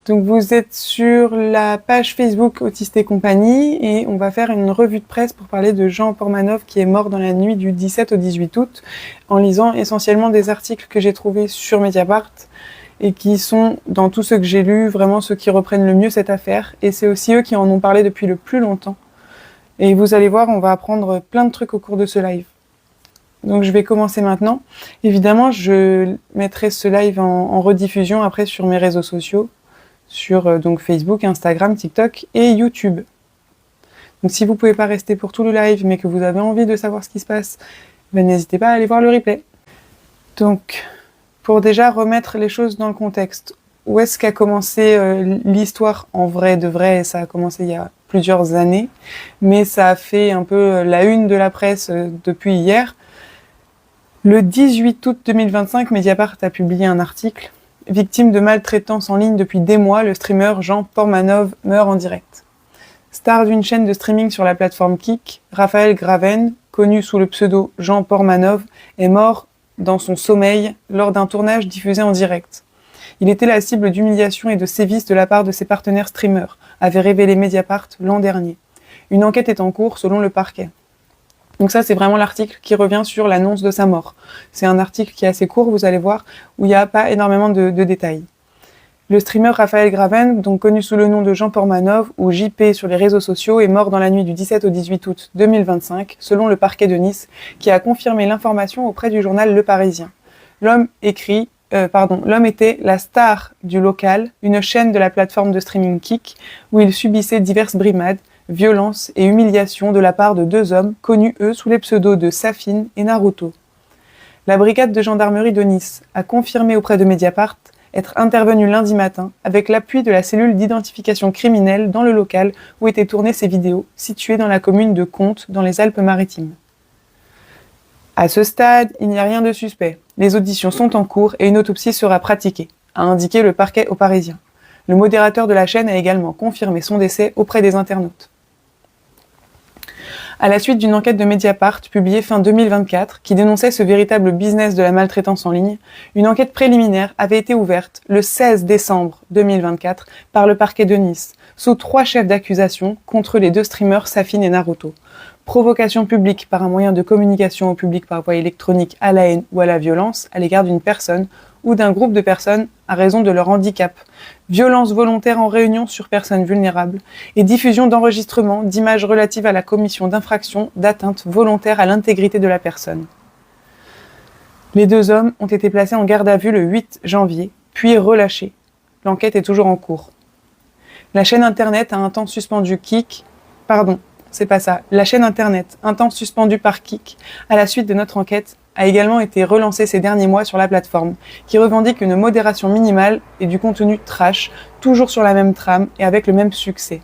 Donc vous êtes sur la page Facebook Autistes et compagnie et on va faire une revue de presse pour parler de Jean Pormanov qui est mort dans la nuit du 17 au 18 août en lisant essentiellement des articles que j'ai trouvés sur Mediapart et qui sont, dans tous ceux que j'ai lus, vraiment ceux qui reprennent le mieux cette affaire et c'est aussi eux qui en ont parlé depuis le plus longtemps. Et vous allez voir, on va apprendre plein de trucs au cours de ce live. Donc je vais commencer maintenant. Évidemment, je mettrai ce live en rediffusion après sur mes réseaux sociaux, sur donc Facebook, Instagram, TikTok et YouTube. Donc si vous pouvez pas rester pour tout le live, mais que vous avez envie de savoir ce qui se passe, ben, n'hésitez pas à aller voir le replay. Donc, pour déjà remettre les choses dans le contexte, où est-ce qu'a commencé l'histoire en vrai de vrai? Ça a commencé il y a plusieurs années, mais ça a fait un peu la une de la presse depuis hier. Le 18 août 2025, Mediapart a publié un article. Victime de maltraitance en ligne depuis des mois, le streamer Jean Pormanov meurt en direct. Star d'une chaîne de streaming sur la plateforme Kik, Raphaël Graven, connu sous le pseudo Jean Pormanov, est mort dans son sommeil lors d'un tournage diffusé en direct. Il était la cible d'humiliations et de sévices de la part de ses partenaires streamers, avait révélé Mediapart l'an dernier. Une enquête est en cours selon le parquet. Donc ça, c'est vraiment l'article qui revient sur l'annonce de sa mort. C'est un article qui est assez court, vous allez voir, où il n'y a pas énormément de détails. Le streamer Raphaël Graven, donc connu sous le nom de Jean Pormanov, ou JP sur les réseaux sociaux, est mort dans la nuit du 17 au 18 août 2025, selon le parquet de Nice, qui a confirmé l'information auprès du journal Le Parisien. L'homme était la star du local, une chaîne de la plateforme de streaming Kik, où il subissait diverses brimades, violences et humiliations de la part de deux hommes, connus eux sous les pseudos de Safin et Naruto. La brigade de gendarmerie de Nice a confirmé auprès de Mediapart être intervenue lundi matin avec l'appui de la cellule d'identification criminelle dans le local où étaient tournées ces vidéos, situées dans la commune de Contes, dans les Alpes-Maritimes. À ce stade, il n'y a rien de suspect. Les auditions sont en cours et une autopsie sera pratiquée, a indiqué le parquet aux Parisiens. Le modérateur de la chaîne a également confirmé son décès auprès des internautes. À la suite d'une enquête de Mediapart publiée fin 2024 qui dénonçait ce véritable business de la maltraitance en ligne, une enquête préliminaire avait été ouverte le 16 décembre 2024 par le parquet de Nice, sous 3 chefs d'accusation contre les 2 streamers Safin et Naruto. Provocation publique par un moyen de communication au public par voie électronique à la haine ou à la violence à l'égard d'une personne ou d'un groupe de personnes à raison de leur handicap, violence volontaire en réunion sur personnes vulnérables et diffusion d'enregistrements d'images relatives à la commission d'infractions d'atteinte volontaire à l'intégrité de la personne. Les 2 hommes ont été placés en garde à vue le 8 janvier, puis relâchés. L'enquête est toujours en cours. La chaîne internet a un temps suspendu La chaîne internet, un temps suspendu par Kik, à la suite de notre enquête, a également été relancée ces derniers mois sur la plateforme, qui revendique une modération minimale et du contenu trash, toujours sur la même trame et avec le même succès.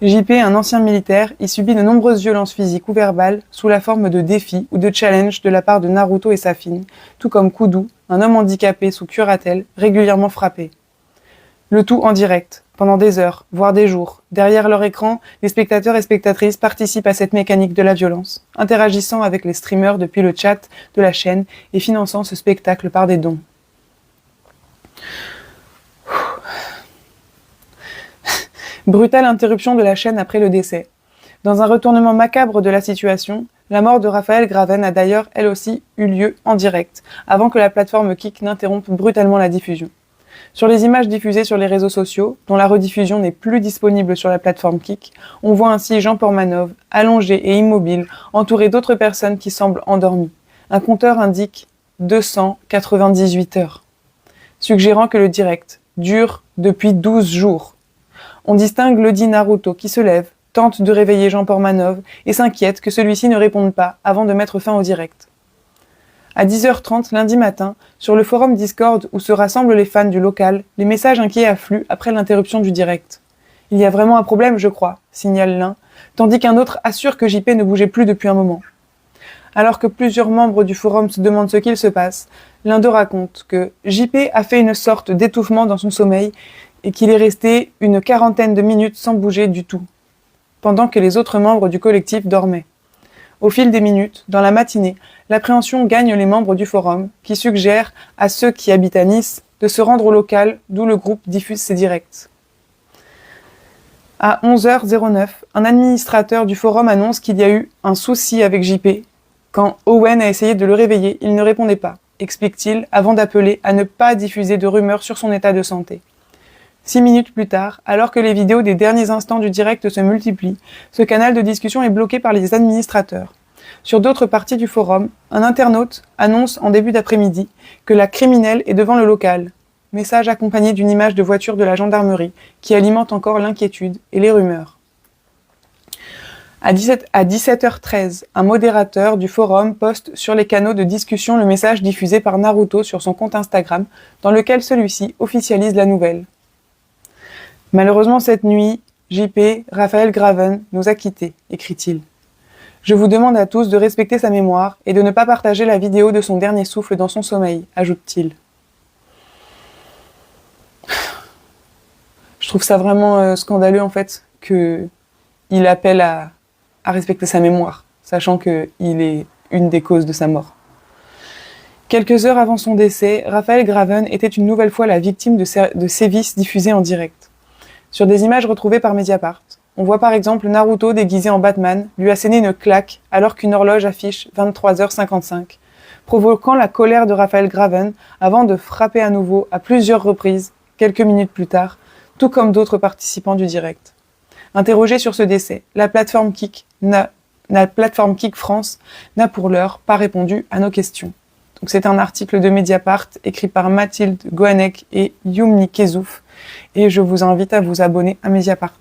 JP, un ancien militaire, y subit de nombreuses violences physiques ou verbales sous la forme de défis ou de challenges de la part de Naruto et Safin, tout comme Kudu, un homme handicapé sous curatelle, régulièrement frappé. Le tout en direct, pendant des heures, voire des jours. Derrière leur écran, les spectateurs et spectatrices participent à cette mécanique de la violence, interagissant avec les streamers depuis le chat de la chaîne et finançant ce spectacle par des dons. Brutale interruption de la chaîne après le décès. Dans un retournement macabre de la situation, la mort de Raphaël Graven a d'ailleurs, elle aussi, eu lieu en direct, avant que la plateforme Kik n'interrompe brutalement la diffusion. Sur les images diffusées sur les réseaux sociaux, dont la rediffusion n'est plus disponible sur la plateforme Kik, on voit ainsi Jean Pormanov, allongé et immobile, entouré d'autres personnes qui semblent endormies. Un compteur indique 298 heures, suggérant que le direct dure depuis 12 jours. On distingue le dit Naruto qui se lève, tente de réveiller Jean Pormanov et s'inquiète que celui-ci ne réponde pas avant de mettre fin au direct. À 10h30 lundi matin, sur le forum Discord où se rassemblent les fans du local, les messages inquiets affluent après l'interruption du direct. « Il y a vraiment un problème, je crois », signale l'un, tandis qu'un autre assure que JP ne bougeait plus depuis un moment. Alors que plusieurs membres du forum se demandent ce qu'il se passe, l'un d'eux raconte que JP a fait une sorte d'étouffement dans son sommeil et qu'il est resté une 40aine de minutes sans bouger du tout, pendant que les autres membres du collectif dormaient. Au fil des minutes, dans la matinée, l'appréhension gagne les membres du forum, qui suggèrent à ceux qui habitent à Nice de se rendre au local, d'où le groupe diffuse ses directs. À 11h09, un administrateur du forum annonce qu'il y a eu un souci avec JP. Quand Owen a essayé de le réveiller, il ne répondait pas, explique-t-il, avant d'appeler à ne pas diffuser de rumeurs sur son état de santé. 6 minutes plus tard, alors que les vidéos des derniers instants du direct se multiplient, ce canal de discussion est bloqué par les administrateurs. Sur d'autres parties du forum, un internaute annonce en début d'après-midi que la criminelle est devant le local. Message accompagné d'une image de voiture de la gendarmerie qui alimente encore l'inquiétude et les rumeurs. À 17h13, un modérateur du forum poste sur les canaux de discussion le message diffusé par Naruto sur son compte Instagram, dans lequel celui-ci officialise la nouvelle. Malheureusement cette nuit, JP, Raphaël Graven, nous a quittés, écrit-il. Je vous demande à tous de respecter sa mémoire et de ne pas partager la vidéo de son dernier souffle dans son sommeil, ajoute-t-il. Je trouve ça vraiment scandaleux en fait qu'il appelle à respecter sa mémoire, sachant qu'il est une des causes de sa mort. Quelques heures avant son décès, Raphaël Graven était une nouvelle fois la victime de sévices diffusés en direct. Sur des images retrouvées par Mediapart, on voit par exemple Naruto déguisé en Batman lui asséner une claque alors qu'une horloge affiche 23h55, provoquant la colère de Raphaël Graven avant de frapper à nouveau à plusieurs reprises, quelques minutes plus tard, tout comme d'autres participants du direct. Interrogée sur ce décès, la plateforme Kik France n'a pour l'heure pas répondu à nos questions. Donc c'est un article de Mediapart écrit par Mathilde Goanek et Yumni Kezouf et je vous invite à vous abonner à Mediapart.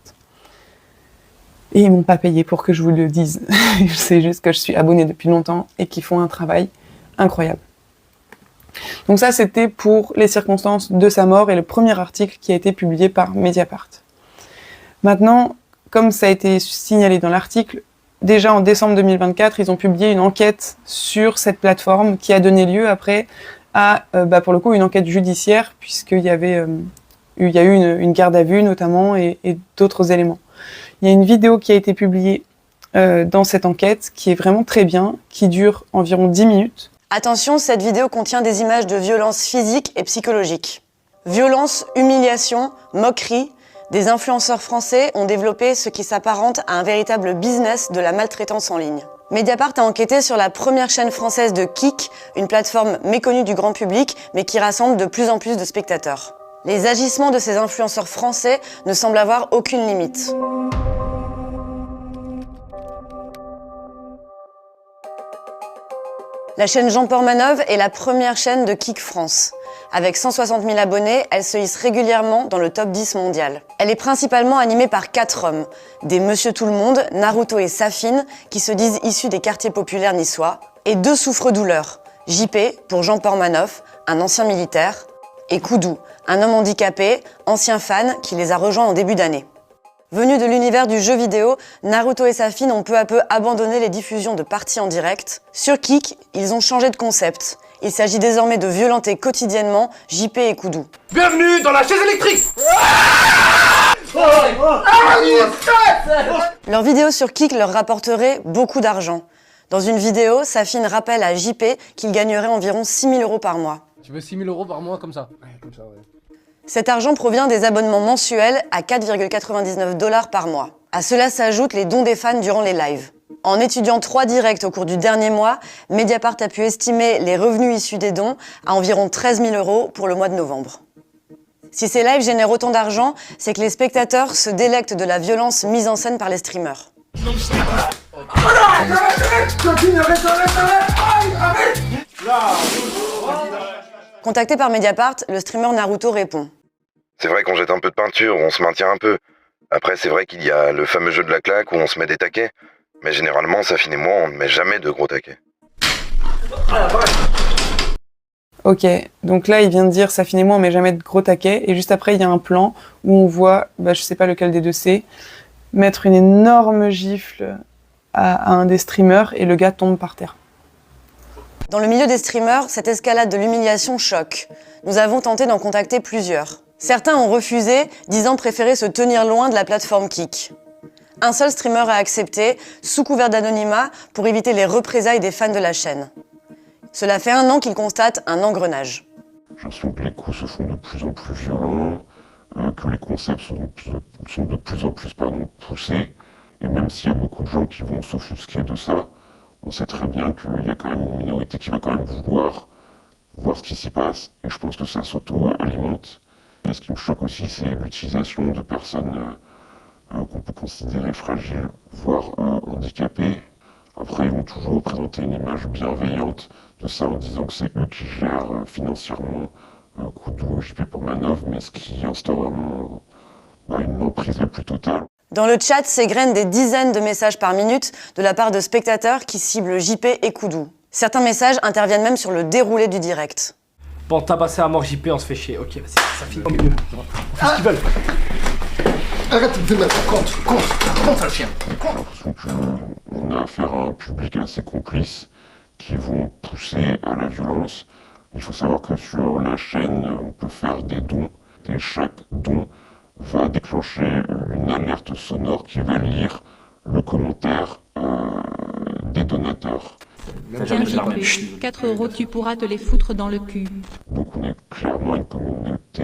Et ils m'ont pas payé pour que je vous le dise. C'est juste que je suis abonnée depuis longtemps et qu'ils font un travail incroyable. Donc ça, c'était pour les circonstances de sa mort et le premier article qui a été publié par Mediapart. Maintenant, comme ça a été signalé dans l'article, déjà en décembre 2024, ils ont publié une enquête sur cette plateforme qui a donné lieu après à, pour le coup, une enquête judiciaire puisqu'il y a eu une garde à vue notamment et d'autres éléments. Il y a une vidéo qui a été publiée dans cette enquête qui est vraiment très bien, qui dure environ 10 minutes. Attention, cette vidéo contient des images de violences physiques et psychologiques. Violence, humiliation, moquerie, des influenceurs français ont développé ce qui s'apparente à un véritable business de la maltraitance en ligne. Mediapart a enquêté sur la première chaîne française de Kik, une plateforme méconnue du grand public, mais qui rassemble de plus en plus de spectateurs. Les agissements de ces influenceurs français ne semblent avoir aucune limite. La chaîne Jean Portmanov est la première chaîne de Kik France. Avec 160 000 abonnés, elle se hisse régulièrement dans le top 10 mondial. Elle est principalement animée par 4 hommes, des Monsieur Tout-le-Monde, Naruto et Safine, qui se disent issus des quartiers populaires niçois, et 2 souffres-douleurs, JP, pour Jean Portmanov, un ancien militaire, et Koudou, un homme handicapé, ancien fan, qui les a rejoints en début d'année. Venus de l'univers du jeu vidéo, Naruto et Safine ont peu à peu abandonné les diffusions de parties en direct. Sur Kik, ils ont changé de concept. Il s'agit désormais de violenter quotidiennement JP et Koudou. Bienvenue dans la chaise électrique. Leurs vidéos sur Kik leur rapporteraient beaucoup d'argent. Dans une vidéo, Safine rappelle à JP qu'il gagnerait environ 6 000 € par mois. Tu veux 6 000 € par mois comme ça? Ouais, comme ça, ouais. Cet argent provient des abonnements mensuels à 4,99 $ par mois. À cela s'ajoutent les dons des fans durant les lives. En étudiant 3 directs au cours du dernier mois, Mediapart a pu estimer les revenus issus des dons à environ 13 000 € pour le mois de novembre. Si ces lives génèrent autant d'argent, c'est que les spectateurs se délectent de la violence mise en scène par les streamers. Contacté par Mediapart, le streamer Naruto répond. C'est vrai qu'on jette un peu de peinture, on se maintient un peu. Après, c'est vrai qu'il y a le fameux jeu de la claque où on se met des taquets. Mais généralement, Safine et moi, on ne met jamais de gros taquets. Ok, donc là, il vient de dire Safine et moi, on met jamais de gros taquets. Et juste après, il y a un plan où on voit, je sais pas lequel des deux c'est, mettre une énorme gifle à un des streamers et le gars tombe par terre. Dans le milieu des streamers, cette escalade de l'humiliation choque. Nous avons tenté d'en contacter plusieurs. Certains ont refusé, disant préférer se tenir loin de la plateforme Kik. Un seul streamer a accepté, sous couvert d'anonymat, pour éviter les représailles des fans de la chaîne. Cela fait 1 an qu'il constate un engrenage. J'ai l'impression que les coups se font de plus en plus violents, que les concepts sont de plus en plus poussés. Et même s'il y a beaucoup de gens qui vont s'offusquer de ça, on sait très bien qu'il y a quand même une minorité qui va quand même vouloir voir ce qui s'y passe. Et je pense que ça s'auto-alimente. Et ce qui me choque aussi, c'est l'utilisation de personnes qu'on peut considérer fragiles, voire handicapées. Après, ils vont toujours présenter une image bienveillante de ça en disant que c'est eux qui gèrent financièrement Koudou, JP Portmanov, mais ce qui instaure vraiment une emprise la plus totale. Dans le chat s'égrènent des dizaines de messages par minute de la part de spectateurs qui ciblent JP et Koudou. Certains messages interviennent même sur le déroulé du direct. Bon, tabasser à mort JP, on se fait chier. Ok, vas-y, ça finit au milieu. On fait ce qu'ils veulent. Arrête de te mettre, compte le chien. J'ai l'impression qu'on a affaire à un public assez complice qui vont pousser à la violence. Il faut savoir que sur la chaîne, on peut faire des dons et chaque don va déclencher une alerte sonore qui va lire le commentaire des donateurs. Tiens, JP, 4 €, tu pourras te les foutre dans le cul. Donc on est clairement une communauté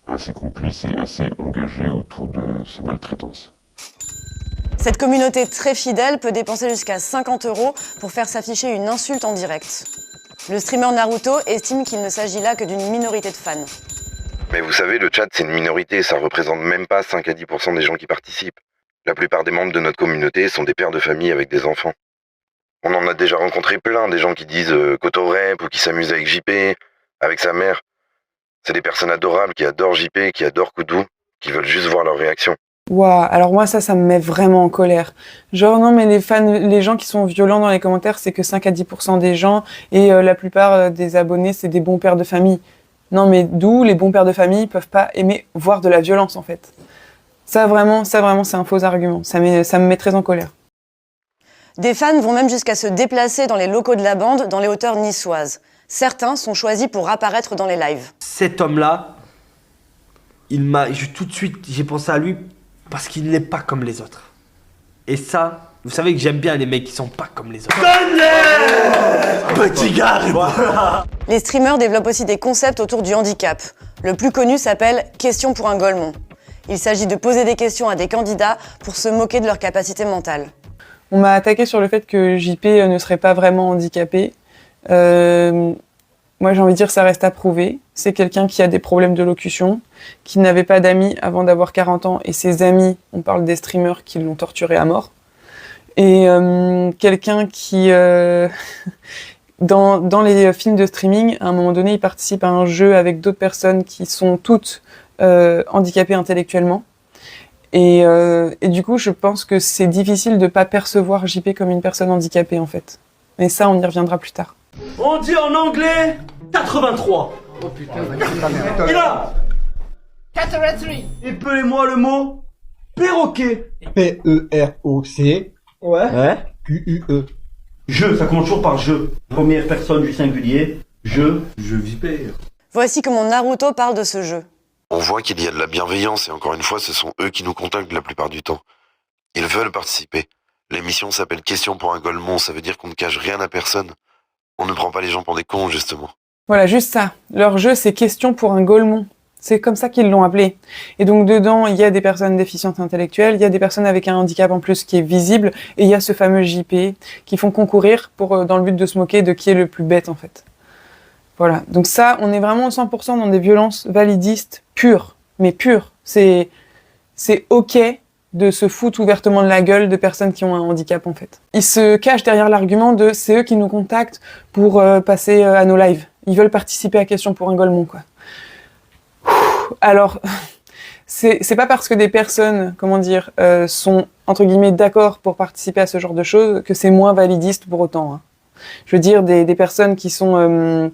assez complice et assez engagée autour de ces maltraitances. Cette communauté très fidèle peut dépenser jusqu'à 50 € pour faire s'afficher une insulte en direct. Le streamer Naruto estime qu'il ne s'agit là que d'une minorité de fans. Mais vous savez, le chat, c'est une minorité, ça représente même pas 5 à 10% des gens qui participent. La plupart des membres de notre communauté sont des pères de famille avec des enfants. On en a déjà rencontré plein, des gens qui disent Kotorep ou qui s'amusent avec JP, avec sa mère. C'est des personnes adorables qui adorent JP, qui adorent Koudou, qui veulent juste voir leur réaction. Waouh, alors moi ça me met vraiment en colère. Genre non mais les fans, les gens qui sont violents dans les commentaires, c'est que 5 à 10% des gens et la plupart des abonnés, c'est des bons pères de famille. Non mais d'où les bons pères de famille peuvent pas aimer voir de la violence en fait. Ça vraiment c'est un faux argument. Ça me met très en colère. Des fans vont même jusqu'à se déplacer dans les locaux de la bande dans les hauteurs niçoises. Certains sont choisis pour apparaître dans les lives. Cet homme-là, tout de suite, j'ai pensé à lui parce qu'il n'est pas comme les autres. Et ça, vous savez que j'aime bien les mecs qui sont pas comme les autres. Petit gars, voilà. Les streamers développent aussi des concepts autour du handicap. Le plus connu s'appelle « Question pour un Golemon ». Il s'agit de poser des questions à des candidats pour se moquer de leur capacité mentale. On m'a attaqué sur le fait que JP ne serait pas vraiment handicapé. Moi, j'ai envie de dire, ça reste à prouver. C'est quelqu'un qui a des problèmes de locution, qui n'avait pas d'amis avant d'avoir 40 ans, et ses amis, on parle des streamers qui l'ont torturé à mort. Et quelqu'un qui, dans les films de streaming, à un moment donné, il participe à un jeu avec d'autres personnes qui sont toutes handicapées intellectuellement. Et du coup, je pense que c'est difficile de pas percevoir JP comme une personne handicapée, en fait. Mais ça, on y reviendra plus tard. On dit en anglais 83. Oh putain, Et là 83. épelez-moi le mot perroquet. P-E-R-O-C. Ouais. Q-U-E. Je, ça commence toujours par je. Première personne du singulier. Je vipère. Voici comment Naruto parle de ce jeu. On voit qu'il y a de la bienveillance et encore une fois, ce sont eux qui nous contactent la plupart du temps. Ils veulent participer. L'émission s'appelle Question pour un Golemon, ça veut dire qu'on ne cache rien à personne. On ne prend pas les gens pour des cons, justement. Voilà, juste ça. Leur jeu, c'est Question pour un Golemon. C'est comme ça qu'ils l'ont appelé. Et donc, dedans, il y a des personnes déficientes intellectuelles, il y a des personnes avec un handicap en plus qui est visible, et il y a ce fameux JP qui font concourir dans le but de se moquer de qui est le plus bête, en fait. Voilà. Donc ça, on est vraiment 100% dans des violences validistes pures. Mais pures. C'est OK de se foutre ouvertement de la gueule de personnes qui ont un handicap, en fait. Ils se cachent derrière l'argument de c'est eux qui nous contactent pour passer à nos lives. Ils veulent participer à Question pour un Golemon, quoi. Alors, c'est pas parce que des personnes, sont, entre guillemets, d'accord pour participer à ce genre de choses que c'est moins validiste pour autant, hein. Je veux dire, des personnes qui sont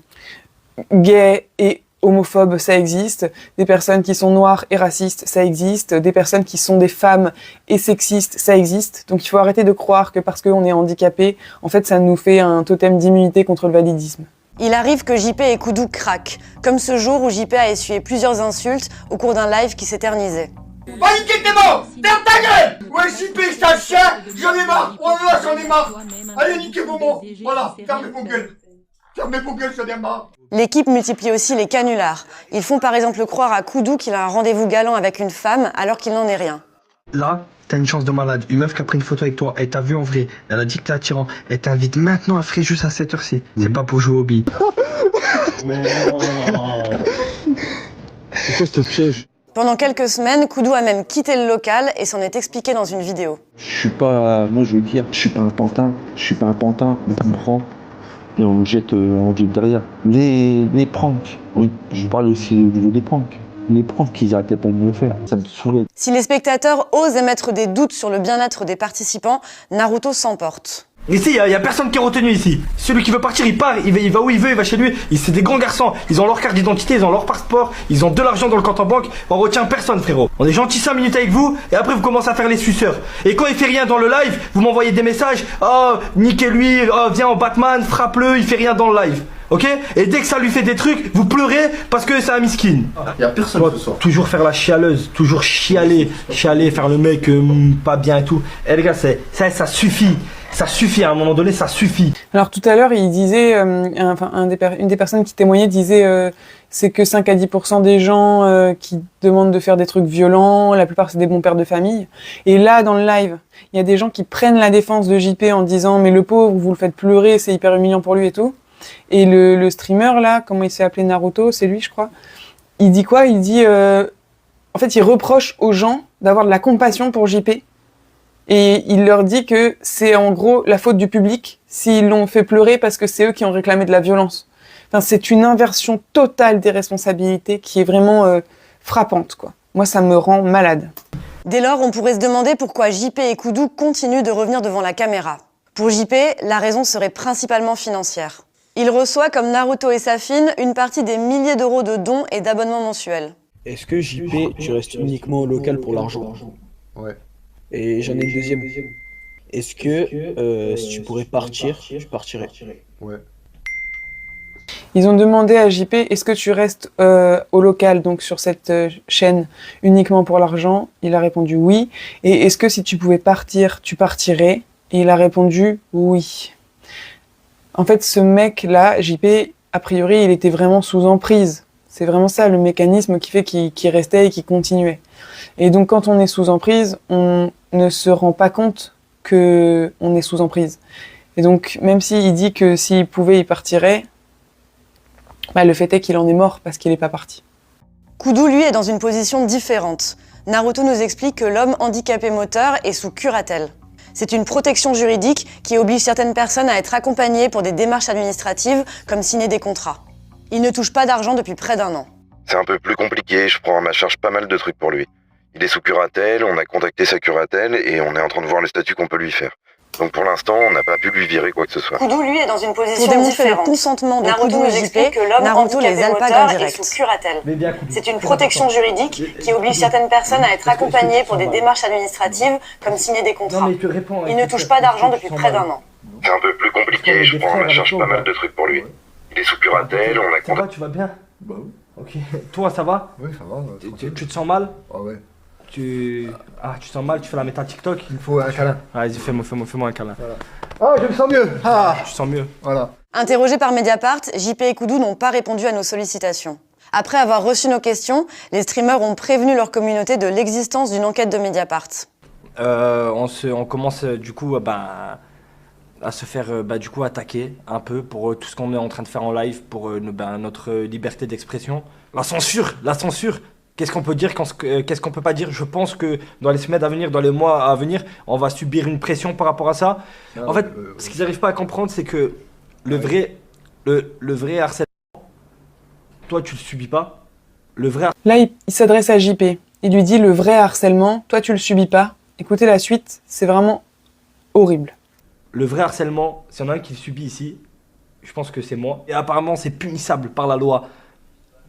gays et homophobes, ça existe. Des personnes qui sont noires et racistes, ça existe. Des personnes qui sont des femmes et sexistes, ça existe. Donc il faut arrêter de croire que parce qu'on est handicapé, en fait, ça nous fait un totem d'immunité contre le validisme. Il arrive que JP et Koudou craquent, comme ce jour où JP a essuyé plusieurs insultes au cours d'un live qui s'éternisait. Va niquer tes morts. Ferme ta gueule. Ouais, JP, c'est un chien. J'en ai marre. Oh là là, j'en ai marre. Allez, niquez vos morts. Voilà, fermez vos gueules. Fermez vos gueules, j'en ai marre. L'équipe multiplie aussi les canulars. Ils font par exemple croire à Koudou qu'il a un rendez-vous galant avec une femme alors qu'il n'en est rien. Là, t'as une chance de malade. Une meuf qui a pris une photo avec toi, elle t'a vu en vrai, elle a dit que t'es attirant, elle t'invite maintenant à Fréjus à cette heure-ci. C'est pas pour jouer au billes. Mais non. C'est quoi ce piège? Pendant quelques semaines, Koudou a même quitté le local et s'en est expliqué dans une vidéo. Je suis pas, moi je veux dire, je suis pas un pantin, on comprend. Et on me jette en vue derrière. Les pranks, oui, je parle aussi des pranks. Les pranks qu'ils arrêtaient pas de me faire, ça me saoulait. Si les spectateurs osent émettre des doutes sur le bien-être des participants, Naruto s'emporte. Ici, il y a personne qui est retenu ici. Celui qui veut partir, il part, il va où il veut, il va chez lui. C'est des grands garçons. Ils ont leur carte d'identité, ils ont leur passeport, ils ont de l'argent dans le compte en banque. On retient personne, frérot. On est gentil 5 minutes avec vous et après vous commencez à faire les suceurs. Et quand il fait rien dans le live, vous m'envoyez des messages. Oh, niquez-lui, oh, viens en Batman, frappe-le, il fait rien dans le live. Ok? Et dès que ça lui fait des trucs, vous pleurez parce que c'est un miskin. Y a personne ce soir. Toujours faire la chialeuse, toujours chialer, faire le mec pas bien et tout. Et les gars, ça suffit. Ça suffit, à un moment donné, ça suffit. Alors tout à l'heure, il disait, une des personnes qui témoignait disait c'est que 5 à 10% des gens qui demandent de faire des trucs violents, la plupart c'est des bons pères de famille. Et là, dans le live, il y a des gens qui prennent la défense de JP en disant mais le pauvre, vous le faites pleurer, c'est hyper humiliant pour lui et tout. Et le streamer là, comment il s'est appelé, Naruto, c'est lui je crois, il dit quoi? Il dit, en fait il reproche aux gens d'avoir de la compassion pour JP. Et il leur dit que c'est en gros la faute du public s'ils l'ont fait pleurer parce que c'est eux qui ont réclamé de la violence. Enfin, c'est une inversion totale des responsabilités qui est vraiment frappante, quoi. Moi, ça me rend malade. Dès lors, on pourrait se demander pourquoi JP et Koudou continuent de revenir devant la caméra. Pour JP, la raison serait principalement financière. Il reçoit, comme Naruto et Safine, une partie des milliers d'euros de dons et d'abonnements mensuels. Est-ce que JP, tu restes uniquement au local pour l'argent? Ouais. Et j'en ai une deuxième. Est-ce que si tu pourrais partir, tu partirais? Ouais. Ils ont demandé à JP, est-ce que tu restes au local, donc sur cette chaîne, uniquement pour l'argent? Il a répondu oui. Et est-ce que si tu pouvais partir, tu partirais? Et il a répondu oui. En fait, ce mec-là, JP, a priori, il était vraiment sous emprise. C'est vraiment ça, le mécanisme qui fait qu'il restait et qu'il continuait. Et donc, quand on est sous emprise, on ne se rend pas compte que on est sous emprise. Et donc, même s'il dit que s'il pouvait, il partirait, bah, le fait est qu'il en est mort parce qu'il n'est pas parti. Koudou, lui, est dans une position différente. Naruto nous explique que l'homme handicapé moteur est sous curatelle. C'est une protection juridique qui oblige certaines personnes à être accompagnées pour des démarches administratives, comme signer des contrats. Il ne touche pas d'argent depuis près d'1 an. C'est un peu plus compliqué, je prends à ma charge pas mal de trucs pour lui. Il est sous curatelle, on a contacté sa curatelle et on est en train de voir le statut qu'on peut lui faire. Donc pour l'instant, on n'a pas pu lui virer quoi que ce soit. Koudou, lui, est dans une position différente. Pour démontrer le consentement de Koudou et JP, Naruto les alpague en direct. Est sous curatelle. C'est une protection juridique qui oblige certaines personnes à être accompagnées pour des démarches administratives, comme signer des contrats. Il ne touche pas d'argent depuis près d'1 an. C'est un peu plus compliqué, je prends à ma charge pas mal de trucs pour lui. Il est sous curatelle, on a contacté... Ça va, tu vas bien? Bah oui. Ok. Toi, ça va? Oui, ça va. Tu te sens mal? Ah ouais. Tu te sens mal, tu fais la méta TikTok? Il me faut un câlin. Vas-y, fais-moi un câlin. Voilà. Ah, je me sens mieux. Ah, tu sens mieux. Voilà. Interrogés par Mediapart, JP et Koudou n'ont pas répondu à nos sollicitations. Après avoir reçu nos questions, les streamers ont prévenu leur communauté de l'existence d'une enquête de Mediapart. On commence du coup à se faire du coup attaquer un peu pour tout ce qu'on est en train de faire en live, pour notre liberté d'expression. La censure. Qu'est-ce qu'on peut dire, qu'est-ce qu'on peut pas dire? Je pense que dans les semaines à venir, dans les mois à venir, on va subir une pression par rapport à ça. En fait, ce qu'ils n'arrivent pas à comprendre, c'est que le vrai harcèlement, toi tu le subis pas. Là, il s'adresse à JP. Il lui dit le vrai harcèlement, toi tu le subis pas. Écoutez la suite, c'est vraiment horrible. Le vrai harcèlement, s'il y en a un qui le subit ici, je pense que c'est moi. Et apparemment, c'est punissable par la loi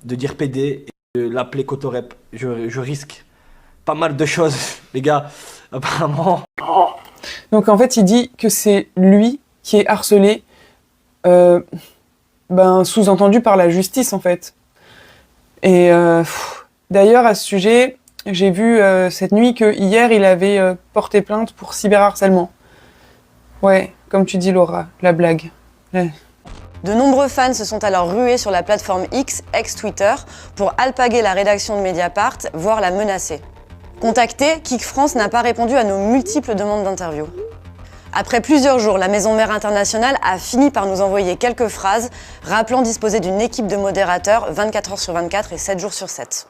de dire PD et de l'appeler Cotorep. Je risque pas mal de choses, les gars, apparemment. Donc en fait, il dit que c'est lui qui est harcelé, sous-entendu par la justice, en fait. Et d'ailleurs, à ce sujet, j'ai vu cette nuit que hier, il avait porté plainte pour cyberharcèlement. Ouais, comme tu dis Laura, la blague. Ouais. De nombreux fans se sont alors rués sur la plateforme X, ex-Twitter, pour alpaguer la rédaction de Mediapart, voire la menacer. Contacté, Kik France n'a pas répondu à nos multiples demandes d'interview. Après plusieurs jours, la Maison Mère Internationale a fini par nous envoyer quelques phrases rappelant disposer d'une équipe de modérateurs 24 heures sur 24 et 7 jours sur 7.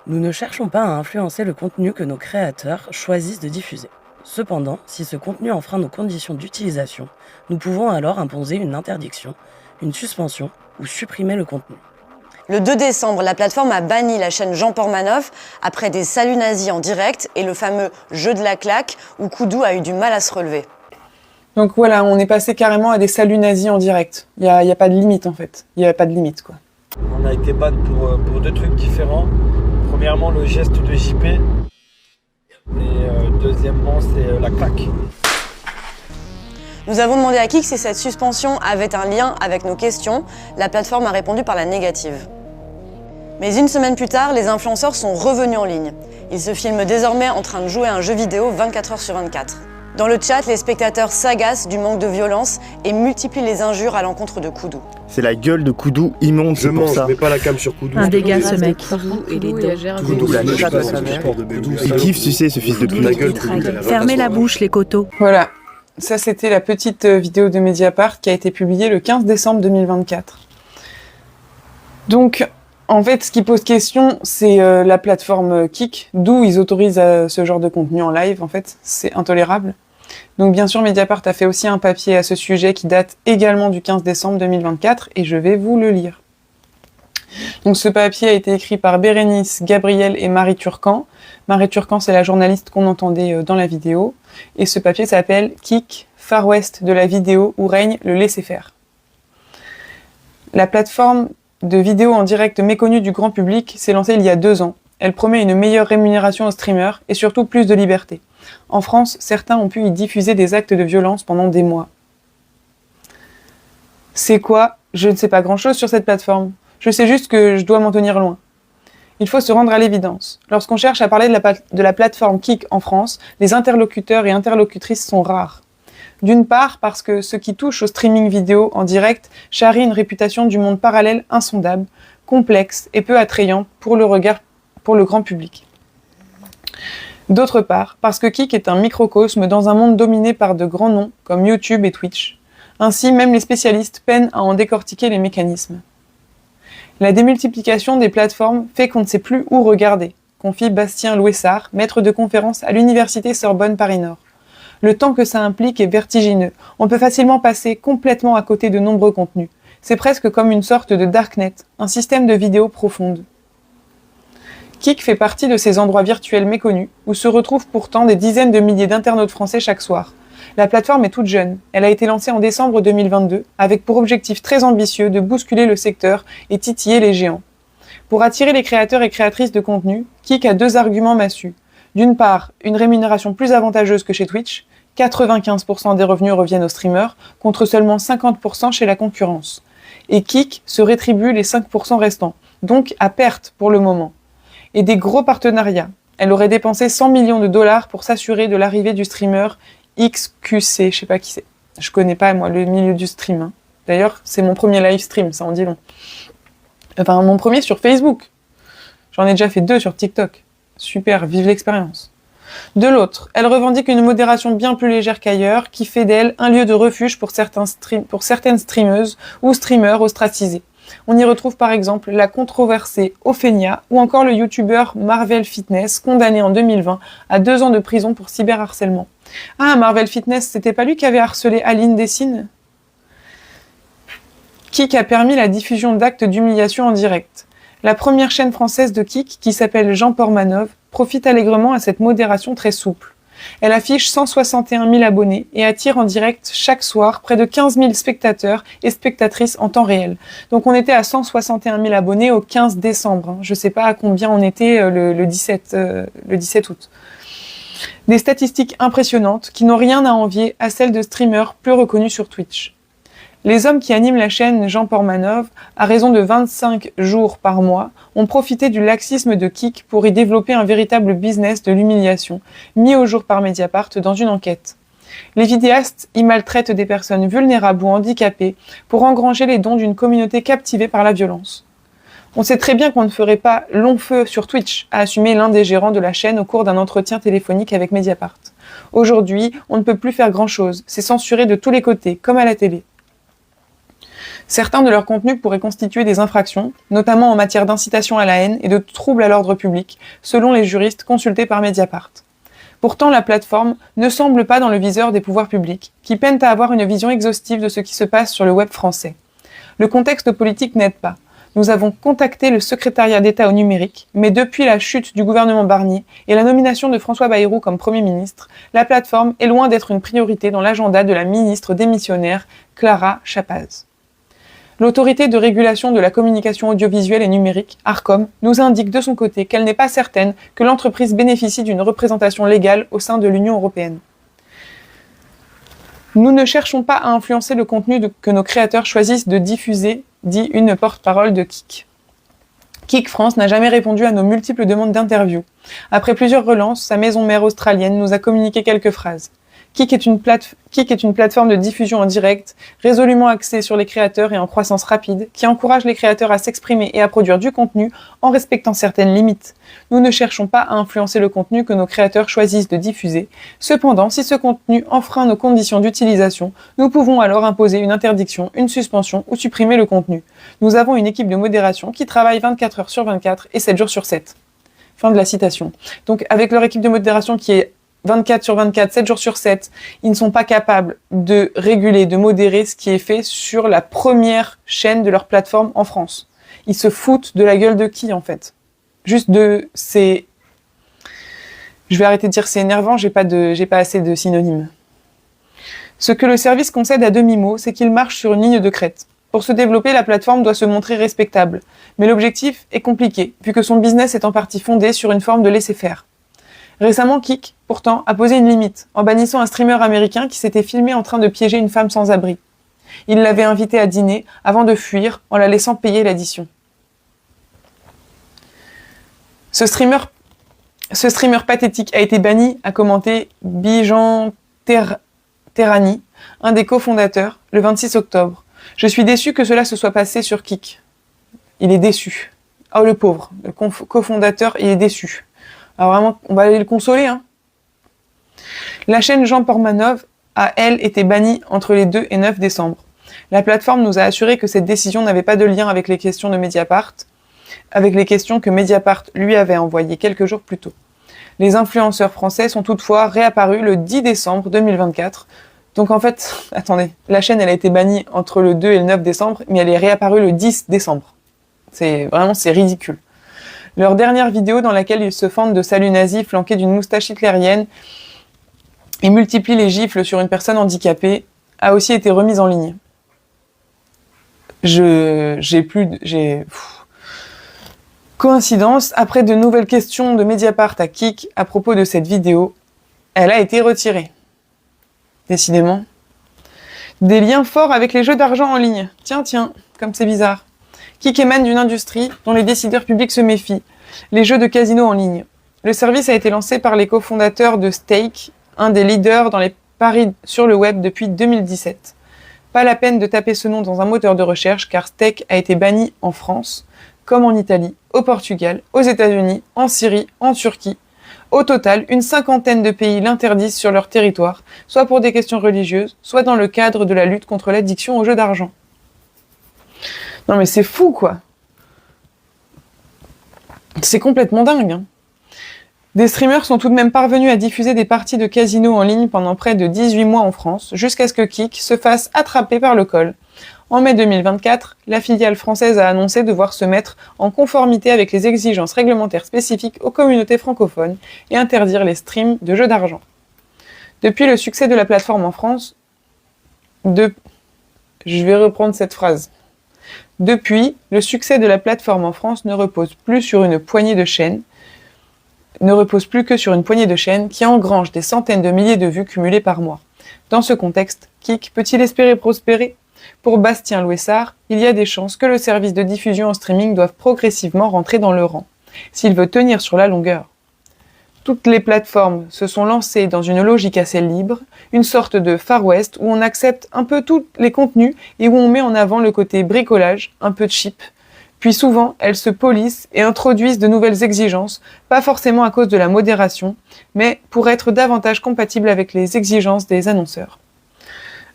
Nous ne cherchons pas à influencer le contenu que nos créateurs choisissent de diffuser. Cependant, si ce contenu enfreint nos conditions d'utilisation, nous pouvons alors imposer une interdiction, une suspension ou supprimer le contenu. Le 2 décembre, la plateforme a banni la chaîne Jean Portmanov après des saluts nazis en direct et le fameux jeu de la claque où Koudou a eu du mal à se relever. Donc voilà, on est passé carrément à des saluts nazis en direct. Il y a pas de limite en fait. Il n'y a pas de limite quoi. On a été ban pour deux trucs différents. Premièrement, le geste de JP. Et deuxièmement, c'est la claque. Nous avons demandé à Kik si cette suspension avait un lien avec nos questions. La plateforme a répondu par la négative. Mais une semaine plus tard, les influenceurs sont revenus en ligne. Ils se filment désormais en train de jouer à un jeu vidéo 24 heures sur 24. Dans le chat, les spectateurs s'agacent du manque de violence et multiplient les injures à l'encontre de Koudou. C'est la gueule de Koudou immonde, c'est pour ça. Je mets pas la cam sur Koudou. Un dégât ce mec. Koudou, la chatte à sa mère. Il kiffe sucer ce fils de pute. Fermez la bouche les coteaux. Voilà, ça c'était la petite vidéo de Mediapart qui a été publiée le 15 décembre 2024. Donc, en fait, ce qui pose question, c'est la plateforme Kik, d'où ils autorisent ce genre de contenu en live, en fait, c'est intolérable. Donc bien sûr, Mediapart a fait aussi un papier à ce sujet qui date également du 15 décembre 2024 et je vais vous le lire. Donc ce papier a été écrit par Bérénice, Gabriel et Marie Turcan. Marie Turcan, c'est la journaliste qu'on entendait dans la vidéo. Et ce papier s'appelle « Kik, Far West de la vidéo où règne le laisser-faire ». La plateforme de vidéo en direct méconnue du grand public s'est lancée il y a 2 ans. Elle promet une meilleure rémunération aux streamers et surtout plus de liberté. En France, certains ont pu y diffuser des actes de violence pendant des mois. C'est quoi? Je ne sais pas grand-chose sur cette plateforme. Je sais juste que je dois m'en tenir loin. Il faut se rendre à l'évidence. Lorsqu'on cherche à parler de la plateforme Kik en France, les interlocuteurs et interlocutrices sont rares. D'une part, parce que ce qui touche au streaming vidéo en direct charrie une réputation du monde parallèle insondable, complexe et peu attrayante pour le grand public. D'autre part, parce que Kik est un microcosme dans un monde dominé par de grands noms comme YouTube et Twitch. Ainsi, même les spécialistes peinent à en décortiquer les mécanismes. La démultiplication des plateformes fait qu'on ne sait plus où regarder, confie Bastien Louessard, maître de conférence à l'université Sorbonne Paris-Nord. Le temps que ça implique est vertigineux. On peut facilement passer complètement à côté de nombreux contenus. C'est presque comme une sorte de darknet, un système de vidéos profondes. Kik fait partie de ces endroits virtuels méconnus, où se retrouvent pourtant des dizaines de milliers d'internautes français chaque soir. La plateforme est toute jeune. Elle a été lancée en décembre 2022, avec pour objectif très ambitieux de bousculer le secteur et titiller les géants. Pour attirer les créateurs et créatrices de contenu, Kik a 2 arguments massus. D'une part, une rémunération plus avantageuse que chez Twitch, 95% des revenus reviennent aux streamers, contre seulement 50% chez la concurrence. Et Kik se rétribue les 5% restants, donc à perte pour le moment. Et des gros partenariats. Elle aurait dépensé 100 millions de dollars pour s'assurer de l'arrivée du streamer XQC, je sais pas qui c'est. Je connais pas, moi, le milieu du stream. Hein. D'ailleurs, c'est mon premier live stream, ça en dit long. Enfin, mon premier sur Facebook. J'en ai déjà fait 2 sur TikTok. Super, vive l'expérience. De l'autre, elle revendique une modération bien plus légère qu'ailleurs, qui fait d'elle un lieu de refuge pour certaines streameuses ou streamers ostracisés. On y retrouve par exemple la controversée Ophénia ou encore le youtubeur Marvel Fitness, condamné en 2020 à 2 ans de prison pour cyberharcèlement. Ah, Marvel Fitness, c'était pas lui qui avait harcelé Aline Dessine? Kik a permis la diffusion d'actes d'humiliation en direct. La première chaîne française de Kik, qui s'appelle Jean Portmanov, profite allègrement à cette modération très souple. Elle affiche 161 000 abonnés et attire en direct chaque soir près de 15 000 spectateurs et spectatrices en temps réel. Donc on était à 161 000 abonnés au 15 décembre. Je ne sais pas à combien on était le 17 août. Des statistiques impressionnantes qui n'ont rien à envier à celles de streamers plus reconnus sur Twitch. Les hommes qui animent la chaîne Jean Portmanov, à raison de 25 jours par mois, ont profité du laxisme de Kik pour y développer un véritable business de l'humiliation, mis au jour par Mediapart dans une enquête. Les vidéastes y maltraitent des personnes vulnérables ou handicapées pour engranger les dons d'une communauté captivée par la violence. On sait très bien qu'on ne ferait pas long feu sur Twitch, a assumé l'un des gérants de la chaîne au cours d'un entretien téléphonique avec Mediapart. Aujourd'hui, on ne peut plus faire grand-chose, c'est censuré de tous les côtés, comme à la télé. Certains de leurs contenus pourraient constituer des infractions, notamment en matière d'incitation à la haine et de troubles à l'ordre public, selon les juristes consultés par Mediapart. Pourtant, la plateforme ne semble pas dans le viseur des pouvoirs publics, qui peinent à avoir une vision exhaustive de ce qui se passe sur le web français. Le contexte politique n'aide pas. Nous avons contacté le secrétariat d'État au numérique, mais depuis la chute du gouvernement Barnier et la nomination de François Bayrou comme Premier ministre, la plateforme est loin d'être une priorité dans l'agenda de la ministre démissionnaire Clara Chapaz. L'autorité de régulation de la communication audiovisuelle et numérique, Arcom, nous indique de son côté qu'elle n'est pas certaine que l'entreprise bénéficie d'une représentation légale au sein de l'Union européenne. Nous ne cherchons pas à influencer le contenu que nos créateurs choisissent de diffuser, dit une porte-parole de Kik. Kik France n'a jamais répondu à nos multiples demandes d'interview. Après plusieurs relances, sa maison mère australienne nous a communiqué quelques phrases. Kik est une plateforme de diffusion en direct, résolument axée sur les créateurs et en croissance rapide, qui encourage les créateurs à s'exprimer et à produire du contenu en respectant certaines limites. Nous ne cherchons pas à influencer le contenu que nos créateurs choisissent de diffuser. Cependant, si ce contenu enfreint nos conditions d'utilisation, nous pouvons alors imposer une interdiction, une suspension ou supprimer le contenu. Nous avons une équipe de modération qui travaille 24 heures sur 24 et 7 jours sur 7. Fin de la citation. Donc, avec leur équipe de modération qui est 24 sur 24, 7 jours sur 7, ils ne sont pas capables de réguler, de modérer ce qui est fait sur la première chaîne de leur plateforme en France. Ils se foutent de la gueule de qui, en fait? Juste de... c'est... Je vais arrêter de dire c'est énervant, j'ai pas assez de synonymes. Ce que le service concède à demi-mot, c'est qu'il marche sur une ligne de crête. Pour se développer, la plateforme doit se montrer respectable. Mais l'objectif est compliqué, vu que son business est en partie fondé sur une forme de laisser-faire. Récemment, Kik, pourtant, a posé une limite, en bannissant un streamer américain qui s'était filmé en train de piéger une femme sans abri. Il l'avait invitée à dîner, avant de fuir, en la laissant payer l'addition. Ce streamer pathétique a été banni, a commenté Bijan Terrani, un des cofondateurs, le 26 octobre. Je suis déçu que cela se soit passé sur Kik. Il est déçu. Oh le pauvre, le cofondateur, il est déçu. Alors vraiment, on va aller le consoler, hein. La chaîne Jean Portmanov a, elle, été bannie entre les 2 et 9 décembre. La plateforme nous a assuré que cette décision n'avait pas de lien avec les questions de Mediapart, avec les questions que Mediapart lui avait envoyées quelques jours plus tôt. Les influenceurs français sont toutefois réapparus le 10 décembre 2024. Donc en fait, attendez, la chaîne elle a été bannie entre le 2 et le 9 décembre, mais elle est réapparue le 10 décembre. C'est ridicule. Leur dernière vidéo dans laquelle ils se fendent de salut nazi flanqués d'une moustache hitlérienne et multiplient les gifles sur une personne handicapée a aussi été remise en ligne. Coïncidence, après de nouvelles questions de Mediapart à Kik à propos de cette vidéo, elle a été retirée. Décidément. Des liens forts avec les jeux d'argent en ligne. Tiens, comme c'est bizarre. Kik émane d'une industrie dont les décideurs publics se méfient, les jeux de casino en ligne. Le service a été lancé par les cofondateurs de Stake, un des leaders dans les paris sur le web depuis 2017. Pas la peine de taper ce nom dans un moteur de recherche car Stake a été banni en France, comme en Italie, au Portugal, aux États-Unis, en Syrie, en Turquie. Au total, une 50aine de pays l'interdisent sur leur territoire, soit pour des questions religieuses, soit dans le cadre de la lutte contre l'addiction aux jeux d'argent. Non mais c'est fou quoi. C'est complètement dingue. Hein. Des streamers sont tout de même parvenus à diffuser des parties de casino en ligne pendant près de 18 mois en France, jusqu'à ce que Kik se fasse attraper par le col. En mai 2024, la filiale française a annoncé devoir se mettre en conformité avec les exigences réglementaires spécifiques aux communautés francophones et interdire les streams de jeux d'argent. Depuis le succès de la plateforme en France, je vais reprendre cette phrase. Depuis, le succès de la plateforme en France ne repose plus que sur une poignée de chaînes qui engrangent des centaines de milliers de vues cumulées par mois. Dans ce contexte, Kik peut-il espérer prospérer ? Pour Bastien Louessard, il y a des chances que le service de diffusion en streaming doive progressivement rentrer dans le rang, s'il veut tenir sur la longueur. toutes les plateformes se sont lancées dans une logique assez libre, une sorte de Far West où on accepte un peu tous les contenus et où on met en avant le côté bricolage, un peu cheap. Puis souvent, elles se polissent et introduisent de nouvelles exigences, pas forcément à cause de la modération, mais pour être davantage compatibles avec les exigences des annonceurs.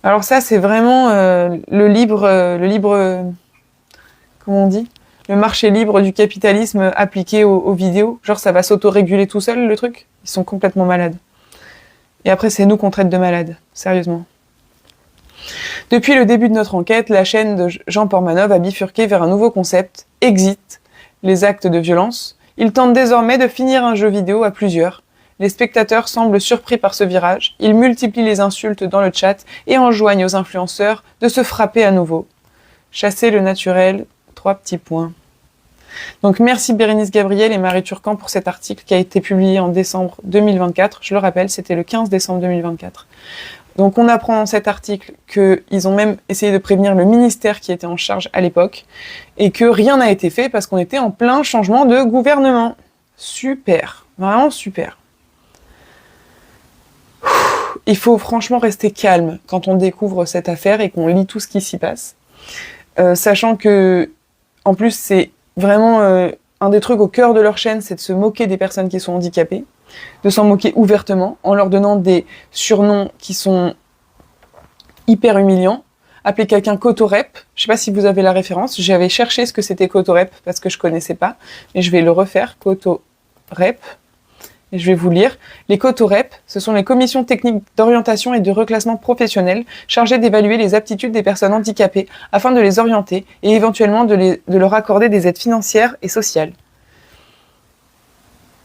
Alors ça, c'est vraiment comment on dit ? Le marché libre du capitalisme appliqué aux vidéos. Genre, ça va s'auto-réguler tout seul, le truc. Ils sont complètement malades. Et après, c'est nous qu'on traite de malades. Sérieusement. Depuis le début de notre enquête, la chaîne de Jean Portmanov a bifurqué vers un nouveau concept, Exit, les actes de violence. Il tente désormais de finir un jeu vidéo à plusieurs. Les spectateurs semblent surpris par ce virage. Ils multiplient les insultes dans le chat et enjoignent aux influenceurs de se frapper à nouveau. Chasser le naturel, 3 petits points. Donc merci Bérénice Gabriel et Marie Turcan pour cet article qui a été publié en décembre 2024. Je le rappelle, c'était le 15 décembre 2024. Donc on apprend dans cet article qu'ils ont même essayé de prévenir le ministère qui était en charge à l'époque et que rien n'a été fait parce qu'on était en plein changement de gouvernement. Super, vraiment super. Il faut franchement rester calme quand on découvre cette affaire et qu'on lit tout ce qui s'y passe. Sachant que, en plus, c'est vraiment un des trucs au cœur de leur chaîne, c'est de se moquer des personnes qui sont handicapées, de s'en moquer ouvertement, en leur donnant des surnoms qui sont hyper humiliants. Appeler quelqu'un Cotorep, je sais pas si vous avez la référence, j'avais cherché ce que c'était Cotorep parce que je connaissais pas, mais je vais le refaire, Cotorep. Et je vais vous lire. Les Cotorep, ce sont les commissions techniques d'orientation et de reclassement professionnel chargées d'évaluer les aptitudes des personnes handicapées afin de les orienter et éventuellement de leur accorder des aides financières et sociales.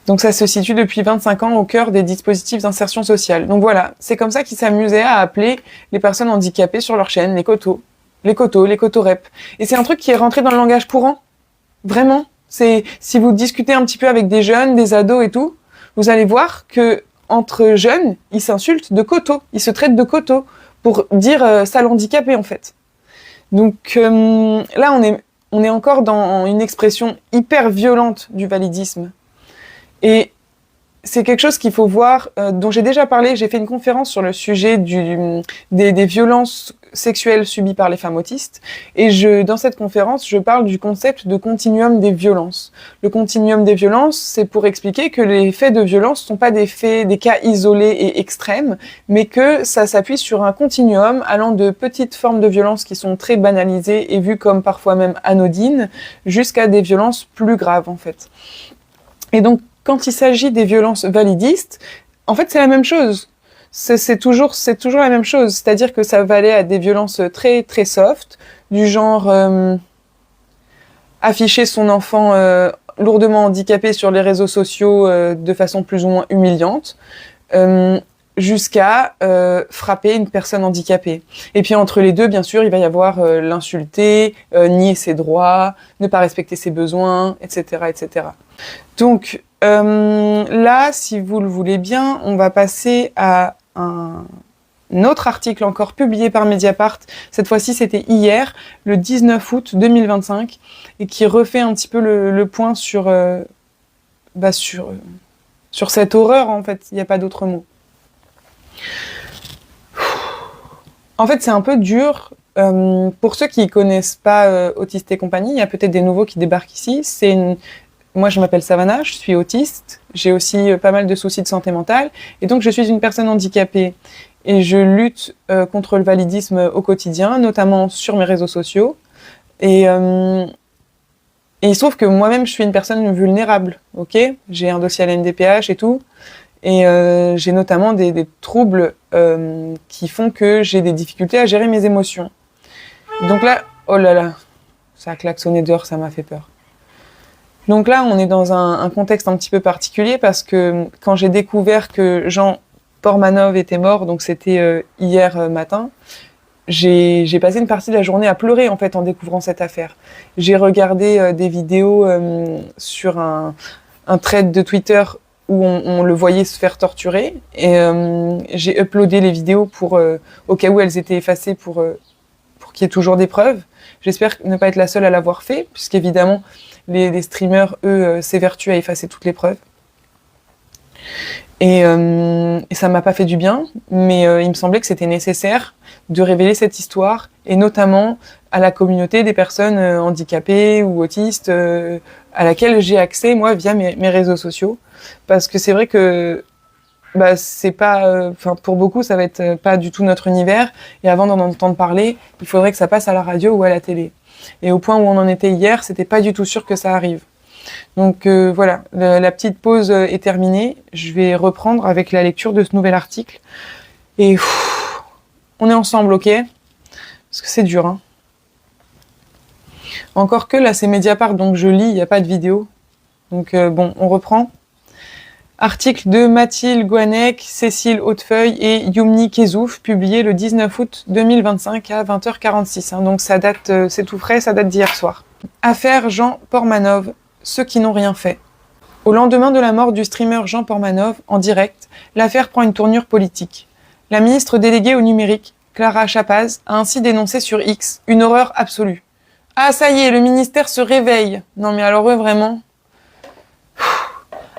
Donc ça se situe depuis 25 ans au cœur des dispositifs d'insertion sociale. Donc voilà, c'est comme ça qu'ils s'amusaient à appeler les personnes handicapées sur leur chaîne, les Cotorep. Et c'est un truc qui est rentré dans le langage courant. Vraiment. C'est, si vous discutez un petit peu avec des jeunes, des ados et tout, vous allez voir que entre jeunes, ils s'insultent de coto, ils se traitent de coto pour dire sale handicapé en fait. Donc là, on est encore dans une expression hyper violente du validisme. Et c'est quelque chose qu'il faut voir, dont j'ai déjà parlé. J'ai fait une conférence sur le sujet des violences sexuelles subies par les femmes autistes. Et dans cette conférence, je parle du concept de continuum des violences. Le continuum des violences, c'est pour expliquer que les faits de violence ne sont pas des cas isolés et extrêmes, mais que ça s'appuie sur un continuum allant de petites formes de violence qui sont très banalisées et vues comme parfois même anodines, jusqu'à des violences plus graves en fait. Et donc, quand il s'agit des violences validistes, en fait, c'est la même chose. C'est toujours la même chose. C'est-à-dire que ça va aller à des violences très, très soft, du genre afficher son enfant lourdement handicapé sur les réseaux sociaux de façon plus ou moins humiliante, jusqu'à frapper une personne handicapée. Et puis entre les deux, bien sûr, il va y avoir l'insulter, nier ses droits, ne pas respecter ses besoins, etc., etc. Donc là, si vous le voulez bien, on va passer à un autre article encore publié par Mediapart. Cette fois-ci, c'était hier, le 19 août 2025, et qui refait un petit peu le point sur cette horreur, en fait. Il n'y a pas d'autre mot. En fait, c'est un peu dur. Pour ceux qui ne connaissent pas Autistes et compagnie, il y a peut-être des nouveaux qui débarquent ici. Moi, je m'appelle Savannah, je suis autiste. J'ai aussi pas mal de soucis de santé mentale. Et donc, je suis une personne handicapée. Et je lutte contre le validisme au quotidien, notamment sur mes réseaux sociaux. Et il se trouve que moi-même, je suis une personne vulnérable. Ok, j'ai un dossier à la MDPH et tout. Et j'ai notamment des troubles qui font que j'ai des difficultés à gérer mes émotions. Donc là, oh là là, ça a klaxonné dehors, ça m'a fait peur. Donc là, on est dans un contexte un petit peu particulier parce que quand j'ai découvert que Jean Portmanov était mort, donc c'était hier matin, j'ai passé une partie de la journée à pleurer en fait en découvrant cette affaire. J'ai regardé des vidéos sur un thread de Twitter où on le voyait se faire torturer et j'ai uploadé les vidéos au cas où elles étaient effacées pour qu'il y ait toujours des preuves. J'espère ne pas être la seule à l'avoir fait, puisqu'évidemment, les streamers, eux, s'évertuent à effacer toutes les preuves. Et ça m'a pas fait du bien, mais il me semblait que c'était nécessaire de révéler cette histoire, et notamment à la communauté des personnes handicapées ou autistes, à laquelle j'ai accès, moi, via mes réseaux sociaux. Parce que c'est vrai que c'est pas, pour beaucoup, ça va être pas du tout notre univers, et avant d'en entendre parler, il faudrait que ça passe à la radio ou à la télé. Et au point où on en était hier, c'était pas du tout sûr que ça arrive. Donc voilà, la petite pause est terminée. Je vais reprendre avec la lecture de ce nouvel article. Et on est ensemble, ok? Parce que c'est dur, hein. Encore que là, c'est Mediapart, donc je lis, il n'y a pas de vidéo. Donc bon, on reprend. Article de Mathilde Gouanec, Cécile Hautefeuille et Youmni Kezouf, publié le 19 août 2025 à 20h46. Hein. Donc ça date, c'est tout frais, ça date d'hier soir. Affaire Jean Portmanov, ceux qui n'ont rien fait. Au lendemain de la mort du streamer Jean Portmanov, en direct, l'affaire prend une tournure politique. La ministre déléguée au numérique, Clara Chapaz, a ainsi dénoncé sur X une horreur absolue. Ah ça y est, le ministère se réveille. Non mais alors eux vraiment.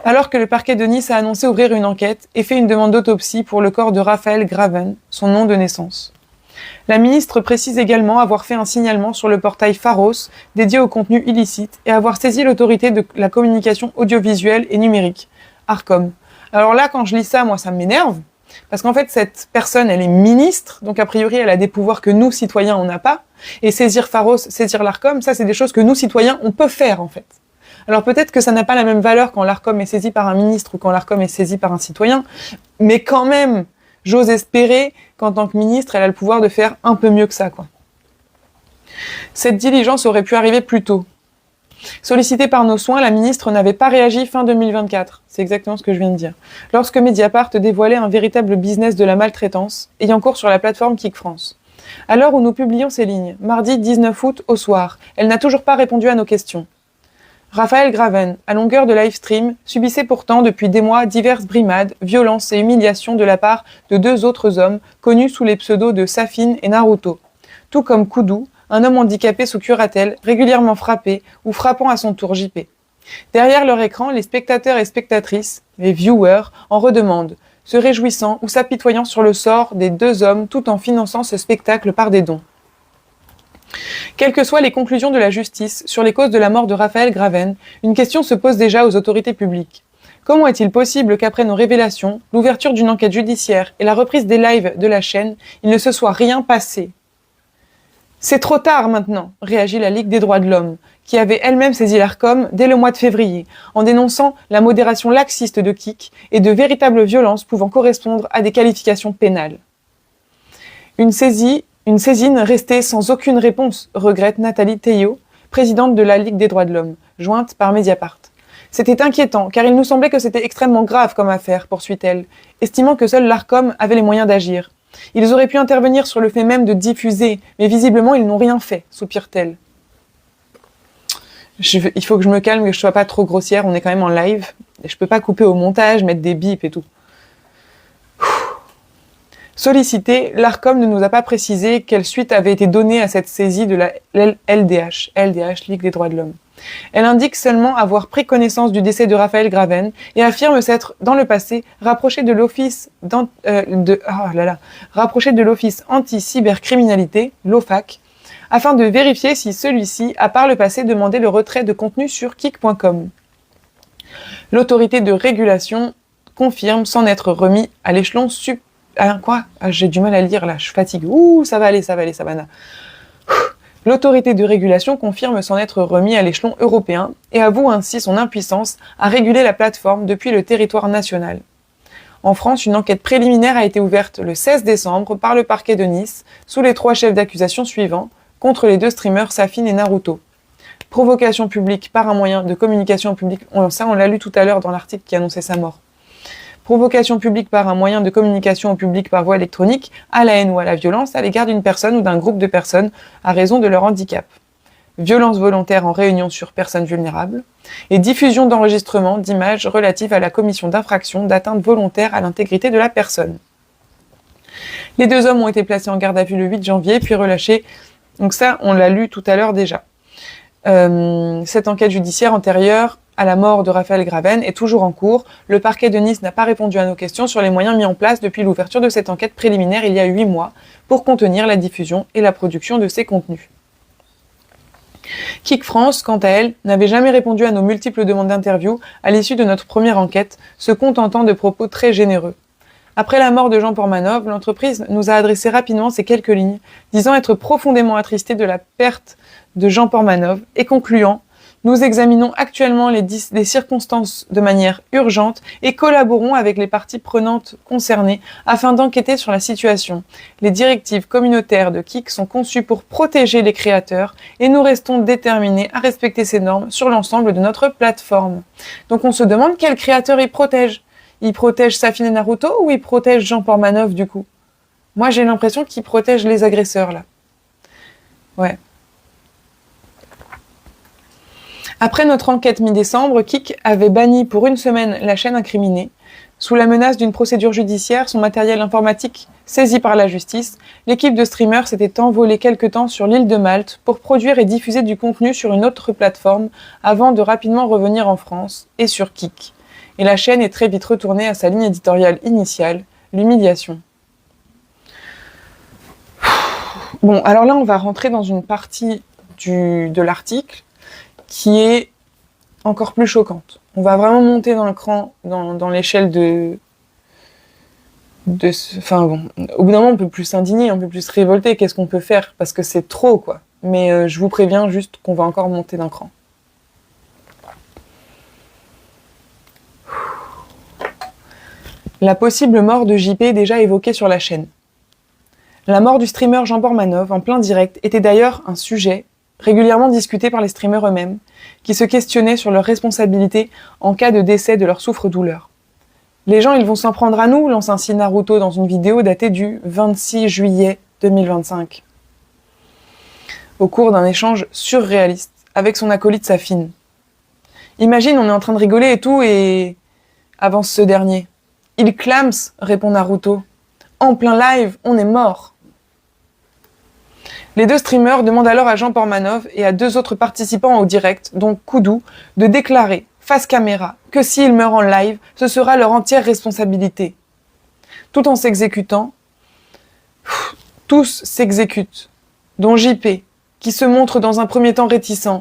Alors que le parquet de Nice a annoncé ouvrir une enquête et fait une demande d'autopsie pour le corps de Raphaël Graven, son nom de naissance. La ministre précise également avoir fait un signalement sur le portail Pharos, dédié au contenu illicite, et avoir saisi l'autorité de la communication audiovisuelle et numérique, Arcom. Alors là, quand je lis ça, moi, ça m'énerve, parce qu'en fait, cette personne, elle est ministre, donc a priori, elle a des pouvoirs que nous, citoyens, on n'a pas, et saisir Pharos, saisir l'Arcom, ça, c'est des choses que nous, citoyens, on peut faire, en fait. Alors peut-être que ça n'a pas la même valeur quand l'Arcom est saisi par un ministre ou quand l'Arcom est saisi par un citoyen, mais quand même, j'ose espérer qu'en tant que ministre, elle a le pouvoir de faire un peu mieux que ça, quoi. Cette diligence aurait pu arriver plus tôt. Sollicitée par nos soins, la ministre n'avait pas réagi fin 2024. C'est exactement ce que je viens de dire. Lorsque Mediapart dévoilait un véritable business de la maltraitance, ayant cours sur la plateforme Kik France. À l'heure où nous publions ces lignes, mardi 19 août au soir, elle n'a toujours pas répondu à nos questions. Raphaël Graven, à longueur de live stream, subissait pourtant depuis des mois diverses brimades, violences et humiliations de la part de deux autres hommes connus sous les pseudos de Safin et Naruto, tout comme Kudu, un homme handicapé sous curatelle, régulièrement frappé ou frappant à son tour JP. Derrière leur écran, les spectateurs et spectatrices, les viewers, en redemandent, se réjouissant ou s'apitoyant sur le sort des deux hommes tout en finançant ce spectacle par des dons. Quelles que soient les conclusions de la justice sur les causes de la mort de Raphaël Graven, une question se pose déjà aux autorités publiques. Comment est-il possible qu'après nos révélations, l'ouverture d'une enquête judiciaire et la reprise des lives de la chaîne, il ne se soit rien passé? C'est trop tard maintenant, réagit la Ligue des droits de l'homme, qui avait elle-même saisi l'Arcom dès le mois de février, en dénonçant la modération laxiste de Kik et de véritables violences pouvant correspondre à des qualifications pénales. Une saisine restée sans aucune réponse, regrette Nathalie Théo, présidente de la Ligue des droits de l'homme, jointe par Mediapart. C'était inquiétant, car il nous semblait que c'était extrêmement grave comme affaire, poursuit-elle, estimant que seul l'Arcom avait les moyens d'agir. Ils auraient pu intervenir sur le fait même de diffuser, mais visiblement ils n'ont rien fait, soupire-t-elle. Il faut que je me calme, que je sois pas trop grossière, on est quand même en live, et je peux pas couper au montage, mettre des bips et tout. Sollicité, l'Arcom ne nous a pas précisé quelle suite avait été donnée à cette saisie de la LDH, Ligue des droits de l'homme. Elle indique seulement avoir pris connaissance du décès de Raphaël Graven et affirme s'être, dans le passé, rapprochée de l'Office anti-cybercriminalité, l'OFAC, afin de vérifier si celui-ci a par le passé demandé le retrait de contenu sur Kik.com. L'autorité de régulation confirme s'en être remis à l'échelon j'ai du mal à lire là, je fatigue. Ça va aller, Savannah. L'autorité de régulation confirme s'en être remis à l'échelon européen et avoue ainsi son impuissance à réguler la plateforme depuis le territoire national. En France, une enquête préliminaire a été ouverte le 16 décembre par le parquet de Nice, sous les 3 chefs d'accusation suivants, contre les 2 streamers Safin et Naruto. Provocation publique par un moyen de communication publique, ça on l'a lu tout à l'heure dans l'article qui annonçait sa mort. Provocation publique par un moyen de communication au public par voie électronique, à la haine ou à la violence à l'égard d'une personne ou d'un groupe de personnes à raison de leur handicap. Violence volontaire en réunion sur personnes vulnérables. Et diffusion d'enregistrements d'images relatives à la commission d'infractions d'atteinte volontaire à l'intégrité de la personne. Les 2 hommes ont été placés en garde à vue le 8 janvier, puis relâchés. Donc ça, on l'a lu tout à l'heure déjà. Cette enquête judiciaire antérieure à la mort de Raphaël Graven est toujours en cours. Le parquet de Nice n'a pas répondu à nos questions sur les moyens mis en place depuis l'ouverture de cette enquête préliminaire il y a 8 mois pour contenir la diffusion et la production de ces contenus. Kik France, quant à elle, n'avait jamais répondu à nos multiples demandes d'interview à l'issue de notre première enquête, se contentant de propos très généreux. Après la mort de Jean Pormanov, l'entreprise nous a adressé rapidement ces quelques lignes, disant être profondément attristée de la perte de Jean Pormanov et concluant « Nous examinons actuellement les circonstances de manière urgente et collaborons avec les parties prenantes concernées afin d'enquêter sur la situation. Les directives communautaires de Kik sont conçues pour protéger les créateurs et nous restons déterminés à respecter ces normes sur l'ensemble de notre plateforme. » Donc on se demande quel créateur il protège. Il protège Safin et Naruto ou il protège Jean Pormanov du coup? Moi j'ai l'impression qu'il protège les agresseurs là. Ouais. Après notre enquête mi-décembre, Kik avait banni pour une semaine la chaîne incriminée. Sous la menace d'une procédure judiciaire, son matériel informatique saisi par la justice, l'équipe de streamers s'était envolée quelque temps sur l'île de Malte pour produire et diffuser du contenu sur une autre plateforme avant de rapidement revenir en France et sur Kik. Et la chaîne est très vite retournée à sa ligne éditoriale initiale, l'humiliation. Bon, alors là, on va rentrer dans une partie de l'article qui est encore plus choquante. On va vraiment monter dans le cran, dans l'échelle enfin bon, au bout d'un moment, on peut plus s'indigner, on peut plus se révolter. Qu'est-ce qu'on peut faire? Parce que c'est trop, quoi. Mais je vous préviens juste qu'on va encore monter d'un cran. La possible mort de JP est déjà évoquée sur la chaîne. La mort du streamer Jean Pormanov en plein direct était d'ailleurs un sujet régulièrement discuté par les streamers eux-mêmes, qui se questionnaient sur leur responsabilité en cas de décès de leur souffre-douleur. Les gens, ils vont s'en prendre à nous, lance ainsi Naruto dans une vidéo datée du 26 juillet 2025. Au cours d'un échange surréaliste avec son acolyte Safin. Imagine, on est en train de rigoler et tout, et avance ce dernier. Il clams, répond Naruto. En plein live, on est mort. Les deux streamers demandent alors à Jean Pormanov et à 2 autres participants au direct, dont Koudou, de déclarer, face caméra, que s'ils meurent en live, ce sera leur entière responsabilité. Tout en s'exécutant, tous s'exécutent, dont JP, qui se montre dans un premier temps réticent.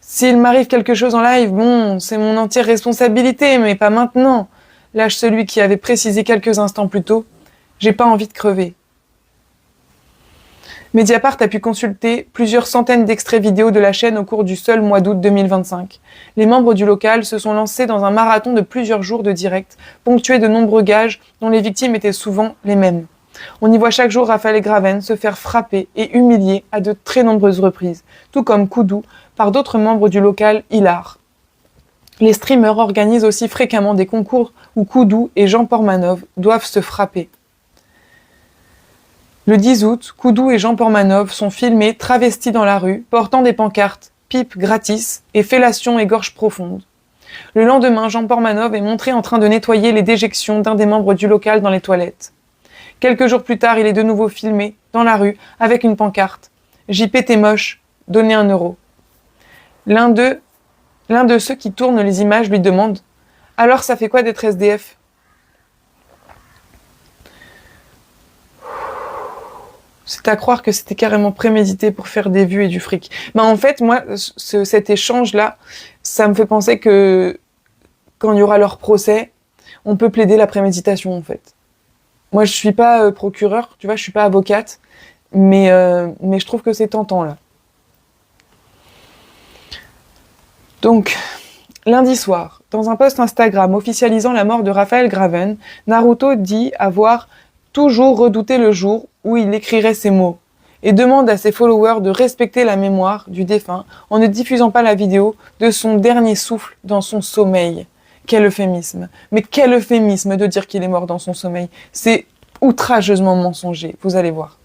S'il m'arrive quelque chose en live, bon, c'est mon entière responsabilité, mais pas maintenant, lâche celui qui avait précisé quelques instants plus tôt, j'ai pas envie de crever. Mediapart a pu consulter plusieurs centaines d'extraits vidéo de la chaîne au cours du seul mois d'août 2025. Les membres du local se sont lancés dans un marathon de plusieurs jours de direct, ponctué de nombreux gages dont les victimes étaient souvent les mêmes. On y voit chaque jour Raphaël Graven se faire frapper et humilier à de très nombreuses reprises, tout comme Koudou par d'autres membres du local hilar. Les streamers organisent aussi fréquemment des concours où Koudou et Jean Pormanov doivent se frapper. Le 10 août, Koudou et Jean Pormanov sont filmés travestis dans la rue, portant des pancartes « pipe gratis » et « fellation et gorge profonde ». Le lendemain, Jean Pormanov est montré en train de nettoyer les déjections d'un des membres du local dans les toilettes. Quelques jours plus tard, il est de nouveau filmé, dans la rue, avec une pancarte « JP t'es moche, donnez 1 euro ». L'un de ceux qui tournent les images lui demande « Alors ça fait quoi d'être SDF ?» C'est à croire que c'était carrément prémédité pour faire des vues et du fric. Ben en fait, moi, cet échange-là, ça me fait penser que quand il y aura leur procès, on peut plaider la préméditation, en fait. Moi, je suis pas procureur, tu vois, je suis pas avocate, mais je trouve que c'est tentant, là. Donc, lundi soir, dans un post Instagram officialisant la mort de Raphaël Graven, Naruto dit avoir toujours redouté le jour où il écrirait ces mots et demande à ses followers de respecter la mémoire du défunt en ne diffusant pas la vidéo de son dernier souffle dans son sommeil. Quel euphémisme! Mais quel euphémisme de dire qu'il est mort dans son sommeil! C'est outrageusement mensonger, vous allez voir.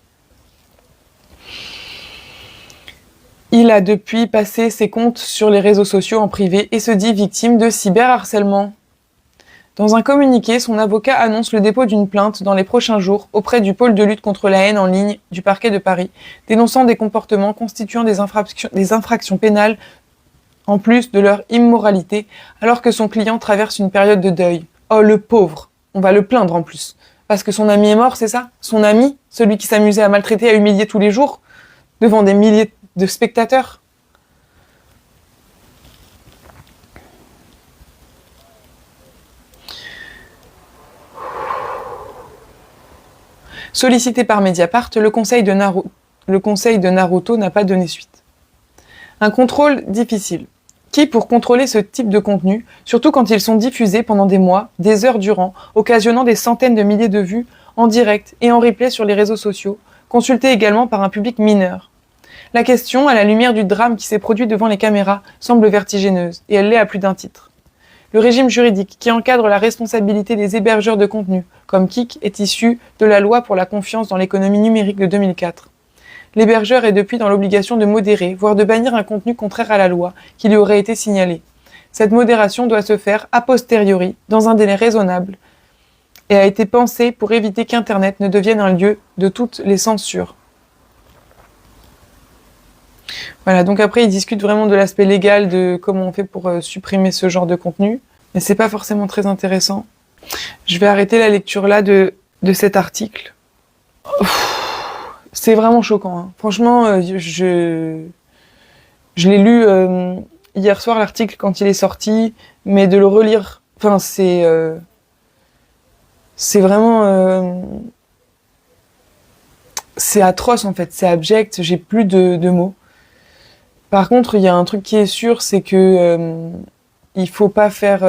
Il a depuis passé ses comptes sur les réseaux sociaux en privé et se dit victime de cyberharcèlement. Dans un communiqué, son avocat annonce le dépôt d'une plainte dans les prochains jours auprès du pôle de lutte contre la haine en ligne du parquet de Paris, dénonçant des comportements constituant des infractions pénales en plus de leur immoralité, alors que son client traverse une période de deuil. Oh, le pauvre! On va le plaindre en plus. Parce que son ami est mort, c'est ça? Son ami? Celui qui s'amusait à maltraiter, à humilier tous les jours? Devant des milliers de spectateurs? Sollicité par Mediapart, le conseil de Naruto n'a pas donné suite. Un contrôle difficile. Qui pour contrôler ce type de contenu, surtout quand ils sont diffusés pendant des mois, des heures durant, occasionnant des centaines de milliers de vues en direct et en replay sur les réseaux sociaux, consultés également par un public mineur. La question, à la lumière du drame qui s'est produit devant les caméras, semble vertigineuse, et elle l'est à plus d'un titre. Le régime juridique qui encadre la responsabilité des hébergeurs de contenu, comme Kik, est issu de la loi pour la confiance dans l'économie numérique de 2004. L'hébergeur est depuis dans l'obligation de modérer, voire de bannir un contenu contraire à la loi qui lui aurait été signalé. Cette modération doit se faire a posteriori, dans un délai raisonnable, et a été pensée pour éviter qu'Internet ne devienne un lieu de toutes les censures. Voilà, donc après, ils discutent vraiment de l'aspect légal, de comment on fait pour supprimer ce genre de contenu, mais c'est pas forcément très intéressant. Je vais arrêter la lecture là de cet article. C'est vraiment choquant, hein. Franchement, je l'ai lu hier soir, l'article, quand il est sorti, mais de le relire, enfin, c'est vraiment... c'est atroce, en fait, c'est abject, j'ai plus de mots. Par contre, il y a un truc qui est sûr, c'est que il faut pas faire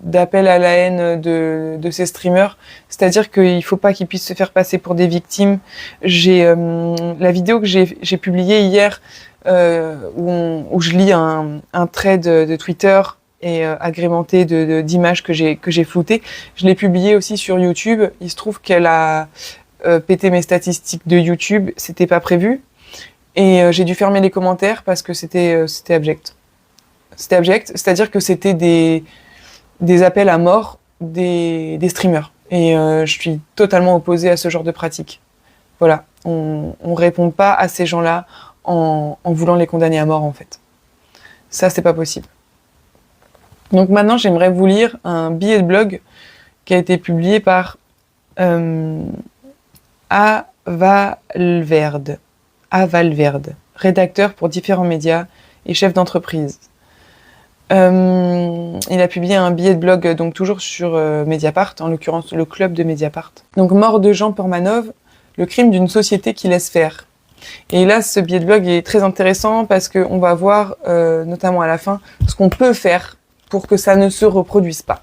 d'appel à la haine de ces streamers. C'est-à-dire qu'il faut pas qu'ils puissent se faire passer pour des victimes. J'ai la vidéo que j'ai publiée hier où je lis un thread de Twitter et agrémenté d'images que j'ai floutées. Je l'ai publiée aussi sur YouTube. Il se trouve qu'elle a pété mes statistiques de YouTube. C'était pas prévu. Et j'ai dû fermer les commentaires parce que c'était abject. C'était abject, c'est-à-dire que c'était des appels à mort des streamers. Et je suis totalement opposée à ce genre de pratique. Voilà, on répond pas à ces gens-là en voulant les condamner à mort, en fait. Ça, c'est pas possible. Donc maintenant, j'aimerais vous lire un billet de blog qui a été publié par A. Valverde, rédacteur pour différents médias et chef d'entreprise. Il a publié un billet de blog, donc toujours sur Mediapart, en l'occurrence le club de Mediapart. Donc, Mort de Jean Pormanov, le crime d'une société qui laisse faire. Et là, ce billet de blog est très intéressant parce qu'on va voir, notamment à la fin, ce qu'on peut faire pour que ça ne se reproduise pas.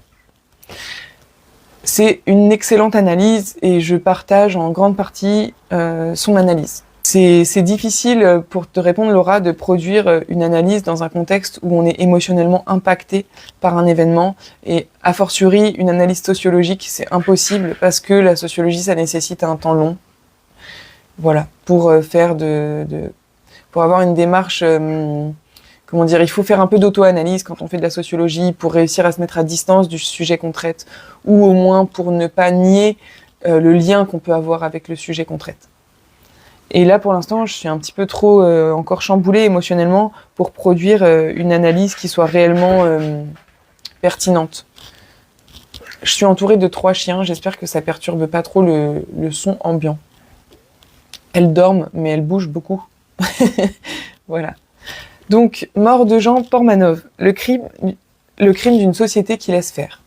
C'est une excellente analyse et je partage en grande partie son analyse. C'est difficile pour te répondre, Laura, de produire une analyse dans un contexte où on est émotionnellement impacté par un événement et a fortiori une analyse sociologique, c'est impossible parce que la sociologie, ça nécessite un temps long. Voilà, pour faire pour avoir une démarche, comment dire, il faut faire un peu d'auto-analyse quand on fait de la sociologie pour réussir à se mettre à distance du sujet qu'on traite ou au moins pour ne pas nier le lien qu'on peut avoir avec le sujet qu'on traite. Et là, pour l'instant, je suis un petit peu trop encore chamboulée émotionnellement pour produire une analyse qui soit réellement pertinente. Je suis entourée de 3 chiens, j'espère que ça perturbe pas trop le son ambiant. Elles dorment, mais elles bougent beaucoup. Voilà. Donc, Mort de Jean Pormanov, le crime d'une société qui laisse faire.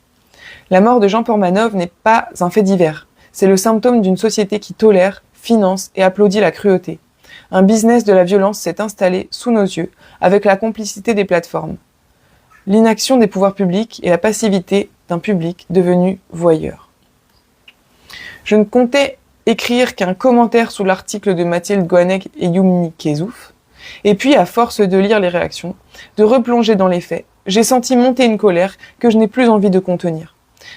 La mort de Jean Pormanov n'est pas un fait divers. C'est le symptôme d'une société qui tolère, finance et applaudit la cruauté. Un business de la violence s'est installé sous nos yeux, avec la complicité des plateformes. L'inaction des pouvoirs publics et la passivité d'un public devenu voyeur. Je ne comptais écrire qu'un commentaire sous l'article de Mathilde Goannec et Yumni Kezouf, et puis à force de lire les réactions, de replonger dans les faits, j'ai senti monter une colère que je n'ai plus envie de contenir.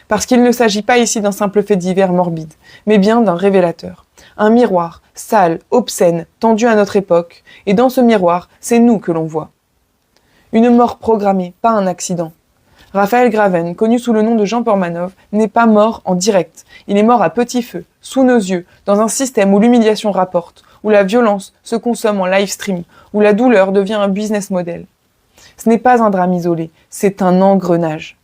Parce qu'il ne s'agit pas ici d'un simple fait divers morbide, mais bien d'un révélateur. Un miroir, sale, obscène, tendu à notre époque, et dans ce miroir, c'est nous que l'on voit. Une mort programmée, pas un accident. Raphaël Graven, connu sous le nom de Jean Pormanov, n'est pas mort en direct. Il est mort à petit feu, sous nos yeux, dans un système où l'humiliation rapporte, où la violence se consomme en live stream, où la douleur devient un business model. Ce n'est pas un drame isolé, c'est un engrenage.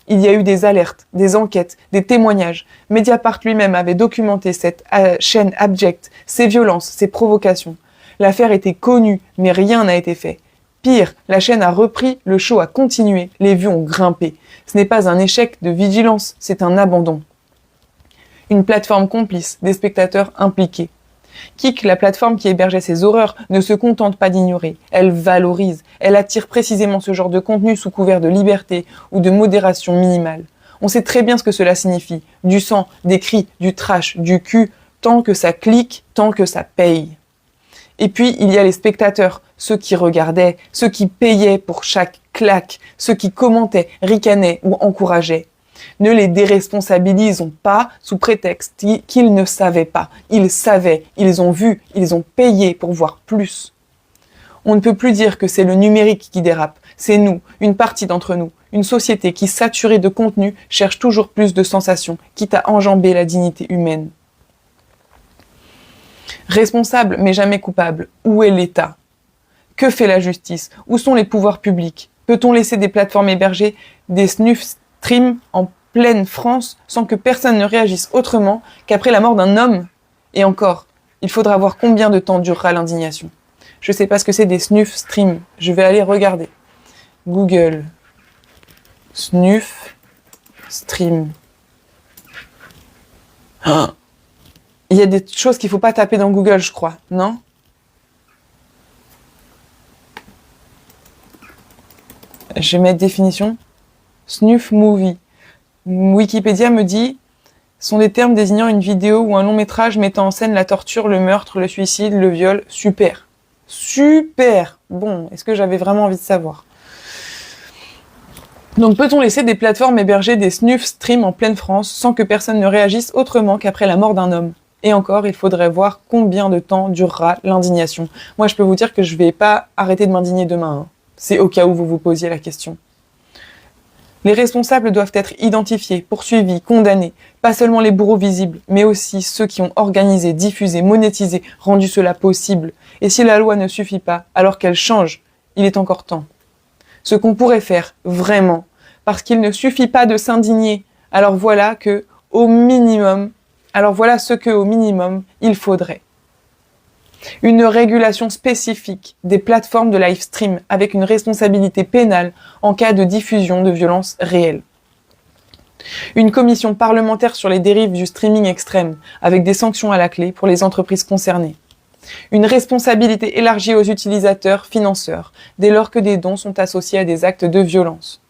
Il y a eu des alertes, des enquêtes, des témoignages. Mediapart lui-même avait documenté cette chaîne abjecte, ses violences, ses provocations. L'affaire était connue, mais rien n'a été fait. Pire, la chaîne a repris, le show a continué, les vues ont grimpé. Ce n'est pas un échec de vigilance, c'est un abandon. Une plateforme complice, des spectateurs impliqués. Kik, la plateforme qui hébergeait ces horreurs, ne se contente pas d'ignorer. Elle valorise. Elle attire précisément ce genre de contenu sous couvert de liberté ou de modération minimale. On sait très bien ce que cela signifie. Du sang, des cris, du trash, du cul, tant que ça clique, tant que ça paye. Et puis, il y a les spectateurs, ceux qui regardaient, ceux qui payaient pour chaque claque, ceux qui commentaient, ricanaient ou encourageaient. Ne les déresponsabilisons pas sous prétexte qu'ils ne savaient pas. Ils savaient, ils ont vu, ils ont payé pour voir plus. On ne peut plus dire que c'est le numérique qui dérape. C'est nous, une partie d'entre nous, une société qui, saturée de contenu, cherche toujours plus de sensations, quitte à enjamber la dignité humaine. Responsable mais jamais coupable, où est l'État? Que fait la justice? Où sont les pouvoirs publics? Peut-on laisser des plateformes héberger des snuff streams en pleine France sans que personne ne réagisse autrement qu'après la mort d'un homme? Et encore, il faudra voir combien de temps durera l'indignation. Je sais pas ce que c'est des snuff streams. Je vais aller regarder. Google. Snuff stream. Ah, il y a des choses qu'il faut pas taper dans Google, je crois, non? Je vais mettre définition. Snuff movie. Wikipédia me dit sont des termes désignant une vidéo ou un long métrage mettant en scène la torture, le meurtre, le suicide, le viol. Super. Super. Bon, est-ce que j'avais vraiment envie de savoir? Donc peut-on laisser des plateformes héberger des snuff streams en pleine France sans que personne ne réagisse autrement qu'après la mort d'un homme? Et encore, il faudrait voir combien de temps durera l'indignation. Moi, je peux vous dire que je vais pas arrêter de m'indigner demain. C'est au cas où vous vous posiez la question. Les responsables doivent être identifiés, poursuivis, condamnés. Pas seulement les bourreaux visibles, mais aussi ceux qui ont organisé, diffusé, monétisé, rendu cela possible. Et si la loi ne suffit pas, alors qu'elle change, il est encore temps. Ce qu'on pourrait faire, vraiment, parce qu'il ne suffit pas de s'indigner, alors voilà ce que, au minimum, il faudrait. Une régulation spécifique des plateformes de live stream avec une responsabilité pénale en cas de diffusion de violences réelles. Une commission parlementaire sur les dérives du streaming extrême avec des sanctions à la clé pour les entreprises concernées. Une responsabilité élargie aux utilisateurs, financeurs, dès lors que des dons sont associés à des actes de violence.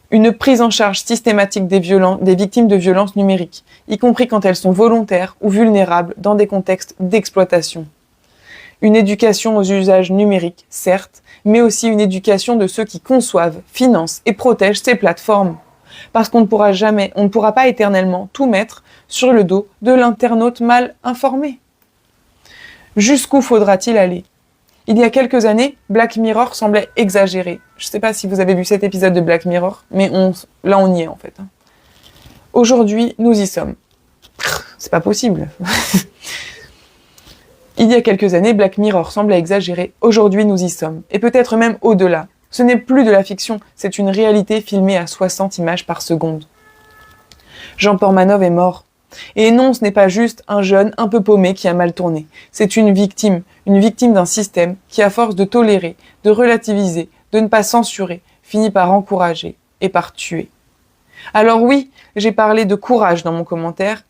Une prise en charge systématique des victimes de violences numériques, y compris quand elles sont volontaires ou vulnérables dans des contextes d'exploitation. Une éducation aux usages numériques, certes, mais aussi une éducation de ceux qui conçoivent, financent et protègent ces plateformes. Parce qu'on ne pourra pas éternellement tout mettre sur le dos de l'internaute mal informé. Jusqu'où faudra-t-il aller? Il y a quelques années, Black Mirror semblait exagéré. Je ne sais pas si vous avez vu cet épisode de Black Mirror, mais là on y est en fait. Aujourd'hui, nous y sommes. C'est pas possible. Il y a quelques années, Black Mirror semblait exagéré. Aujourd'hui, nous y sommes. Et peut-être même au-delà. Ce n'est plus de la fiction, c'est une réalité filmée à 60 images par seconde. Jean Portmanov est mort. Et non, ce n'est pas juste un jeune un peu paumé qui a mal tourné. C'est une victime d'un système qui, à force de tolérer, de relativiser, de ne pas censurer, finit par encourager et par tuer. Alors oui, j'ai parlé de courage dans mon commentaire,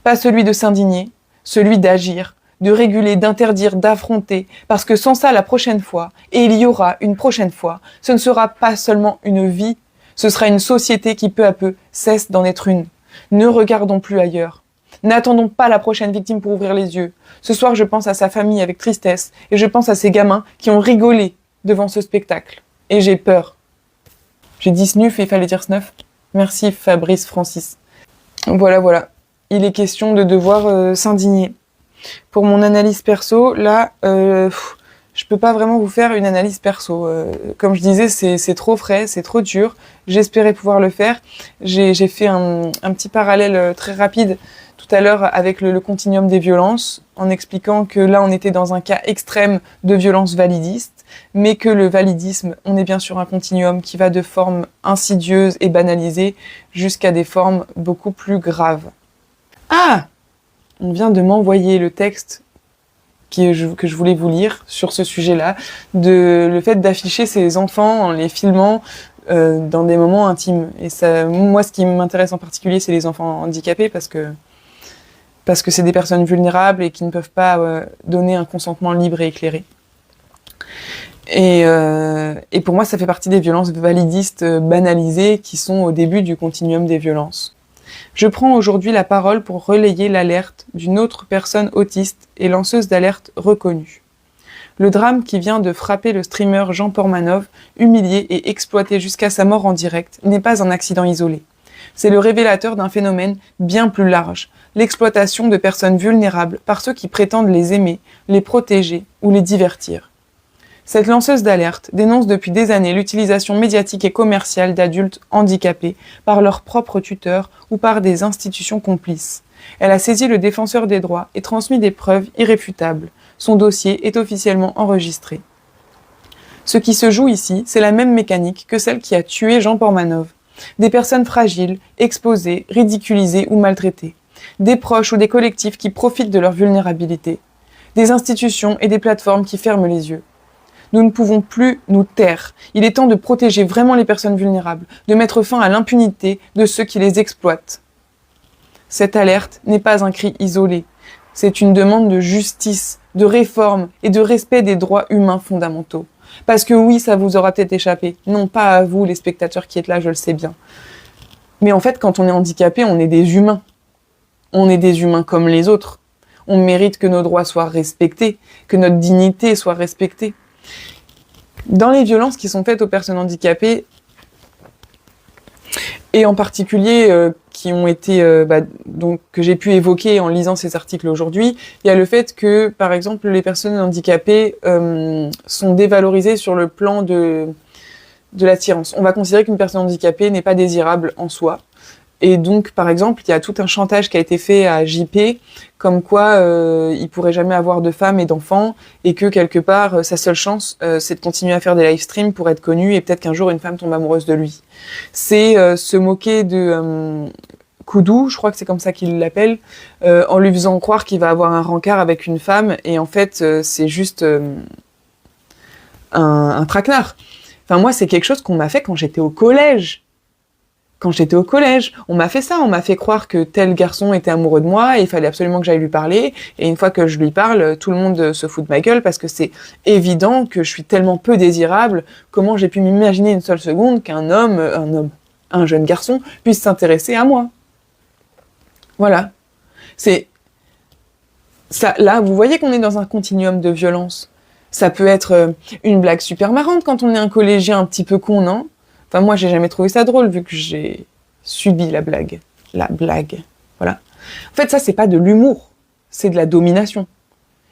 pas celui de s'indigner, celui d'agir, de réguler, d'interdire, d'affronter, parce que sans ça, la prochaine fois, et il y aura une prochaine fois, ce ne sera pas seulement une vie, ce sera une société qui peu à peu cesse d'en être une. Ne regardons plus ailleurs. N'attendons pas la prochaine victime pour ouvrir les yeux. Ce soir, je pense à sa famille avec tristesse, et je pense à ces gamins qui ont rigolé devant ce spectacle. Et j'ai peur. J'ai dit snuff et il fallait dire snuff. Merci Fabrice Francis. Voilà. Il est question de devoir s'indigner. Pour mon analyse perso, là, je peux pas vraiment vous faire une analyse perso. Comme je disais, c'est trop frais, c'est trop dur. J'espérais pouvoir le faire. J'ai fait un petit parallèle très rapide tout à l'heure avec le continuum des violences, en expliquant que là, on était dans un cas extrême de violence validiste, mais que le validisme, on est bien sur un continuum qui va de formes insidieuses et banalisées jusqu'à des formes beaucoup plus graves. Ah! On vient de m'envoyer le texte que je voulais vous lire sur ce sujet-là, de le fait d'afficher ses enfants en les filmant dans des moments intimes. Et ça, moi, ce qui m'intéresse en particulier, c'est les enfants handicapés, parce que c'est des personnes vulnérables et qui ne peuvent pas donner un consentement libre et éclairé. Et pour moi, ça fait partie des violences validistes banalisées qui sont au début du continuum des violences. Je prends aujourd'hui la parole pour relayer l'alerte d'une autre personne autiste et lanceuse d'alerte reconnue. Le drame qui vient de frapper le streamer Jean Portmanov, humilié et exploité jusqu'à sa mort en direct, n'est pas un accident isolé. C'est le révélateur d'un phénomène bien plus large, l'exploitation de personnes vulnérables par ceux qui prétendent les aimer, les protéger ou les divertir. Cette lanceuse d'alerte dénonce depuis des années l'utilisation médiatique et commerciale d'adultes handicapés par leurs propres tuteurs ou par des institutions complices. Elle a saisi le défenseur des droits et transmis des preuves irréfutables. Son dossier est officiellement enregistré. Ce qui se joue ici, c'est la même mécanique que celle qui a tué Jean Portmanov. Des personnes fragiles, exposées, ridiculisées ou maltraitées. Des proches ou des collectifs qui profitent de leur vulnérabilité. Des institutions et des plateformes qui ferment les yeux. Nous ne pouvons plus nous taire. Il est temps de protéger vraiment les personnes vulnérables, de mettre fin à l'impunité de ceux qui les exploitent. Cette alerte n'est pas un cri isolé. C'est une demande de justice, de réforme et de respect des droits humains fondamentaux. Parce que oui, ça vous aura peut-être échappé. Non, pas à vous, les spectateurs qui êtes là, je le sais bien. Mais en fait, quand on est handicapé, on est des humains. On est des humains comme les autres. On mérite que nos droits soient respectés, que notre dignité soit respectée. Dans les violences qui sont faites aux personnes handicapées, et en particulier qui ont été, donc que j'ai pu évoquer en lisant ces articles aujourd'hui, il y a le fait que, par exemple, les personnes handicapées sont dévalorisées sur le plan de l'attirance. On va considérer qu'une personne handicapée n'est pas désirable en soi. Et donc, par exemple, il y a tout un chantage qui a été fait à JP, comme quoi il pourrait jamais avoir de femme et d'enfants, et que quelque part, sa seule chance, c'est de continuer à faire des live streams pour être connu, et peut-être qu'un jour, une femme tombe amoureuse de lui. C'est se moquer de Koudou, je crois que c'est comme ça qu'il l'appelle, en lui faisant croire qu'il va avoir un rencard avec une femme, et en fait, c'est juste un traquenard. Enfin, moi, c'est quelque chose qu'on m'a fait quand j'étais au collège. Quand j'étais au collège, on m'a fait ça, on m'a fait croire que tel garçon était amoureux de moi et il fallait absolument que j'aille lui parler. Et une fois que je lui parle, tout le monde se fout de ma gueule parce que c'est évident que je suis tellement peu désirable. Comment j'ai pu m'imaginer une seule seconde un jeune garçon puisse s'intéresser à moi? Voilà. C'est ça. Là, vous voyez qu'on est dans un continuum de violence. Ça peut être une blague super marrante quand on est un collégien un petit peu con, non? Enfin, moi, j'ai jamais trouvé ça drôle, vu que j'ai subi la blague. La blague. Voilà. En fait, ça, c'est pas de l'humour. C'est de la domination.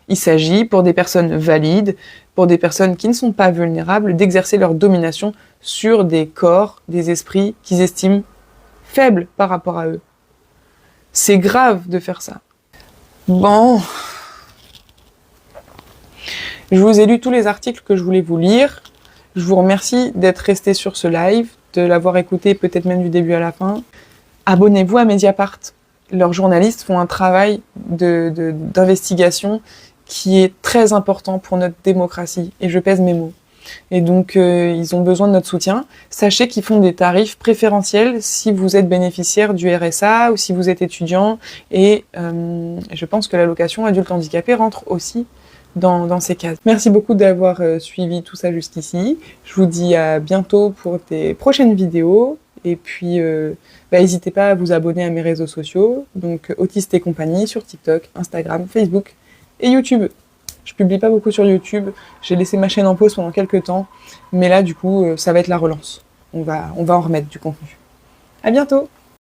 Il s'agit, pour des personnes valides, pour des personnes qui ne sont pas vulnérables, d'exercer leur domination sur des corps, des esprits qu'ils estiment faibles par rapport à eux. C'est grave de faire ça. Bon. Je vous ai lu tous les articles que je voulais vous lire. Je vous remercie d'être resté sur ce live, de l'avoir écouté peut-être même du début à la fin. Abonnez-vous à Mediapart. Leurs journalistes font un travail d'investigation qui est très important pour notre démocratie. Et je pèse mes mots. Et donc, ils ont besoin de notre soutien. Sachez qu'ils font des tarifs préférentiels si vous êtes bénéficiaire du RSA ou si vous êtes étudiant. Et je pense que l'allocation adulte handicapé rentre aussi dans ces cases. Merci beaucoup d'avoir suivi tout ça jusqu'ici. Je vous dis à bientôt pour des prochaines vidéos. Et puis, n'hésitez pas à vous abonner à mes réseaux sociaux. Donc, Autiste et compagnie sur TikTok, Instagram, Facebook et YouTube. Je publie pas beaucoup sur YouTube. J'ai laissé ma chaîne en pause pendant quelques temps. Mais là, du coup, ça va être la relance. On va en remettre du contenu. À bientôt!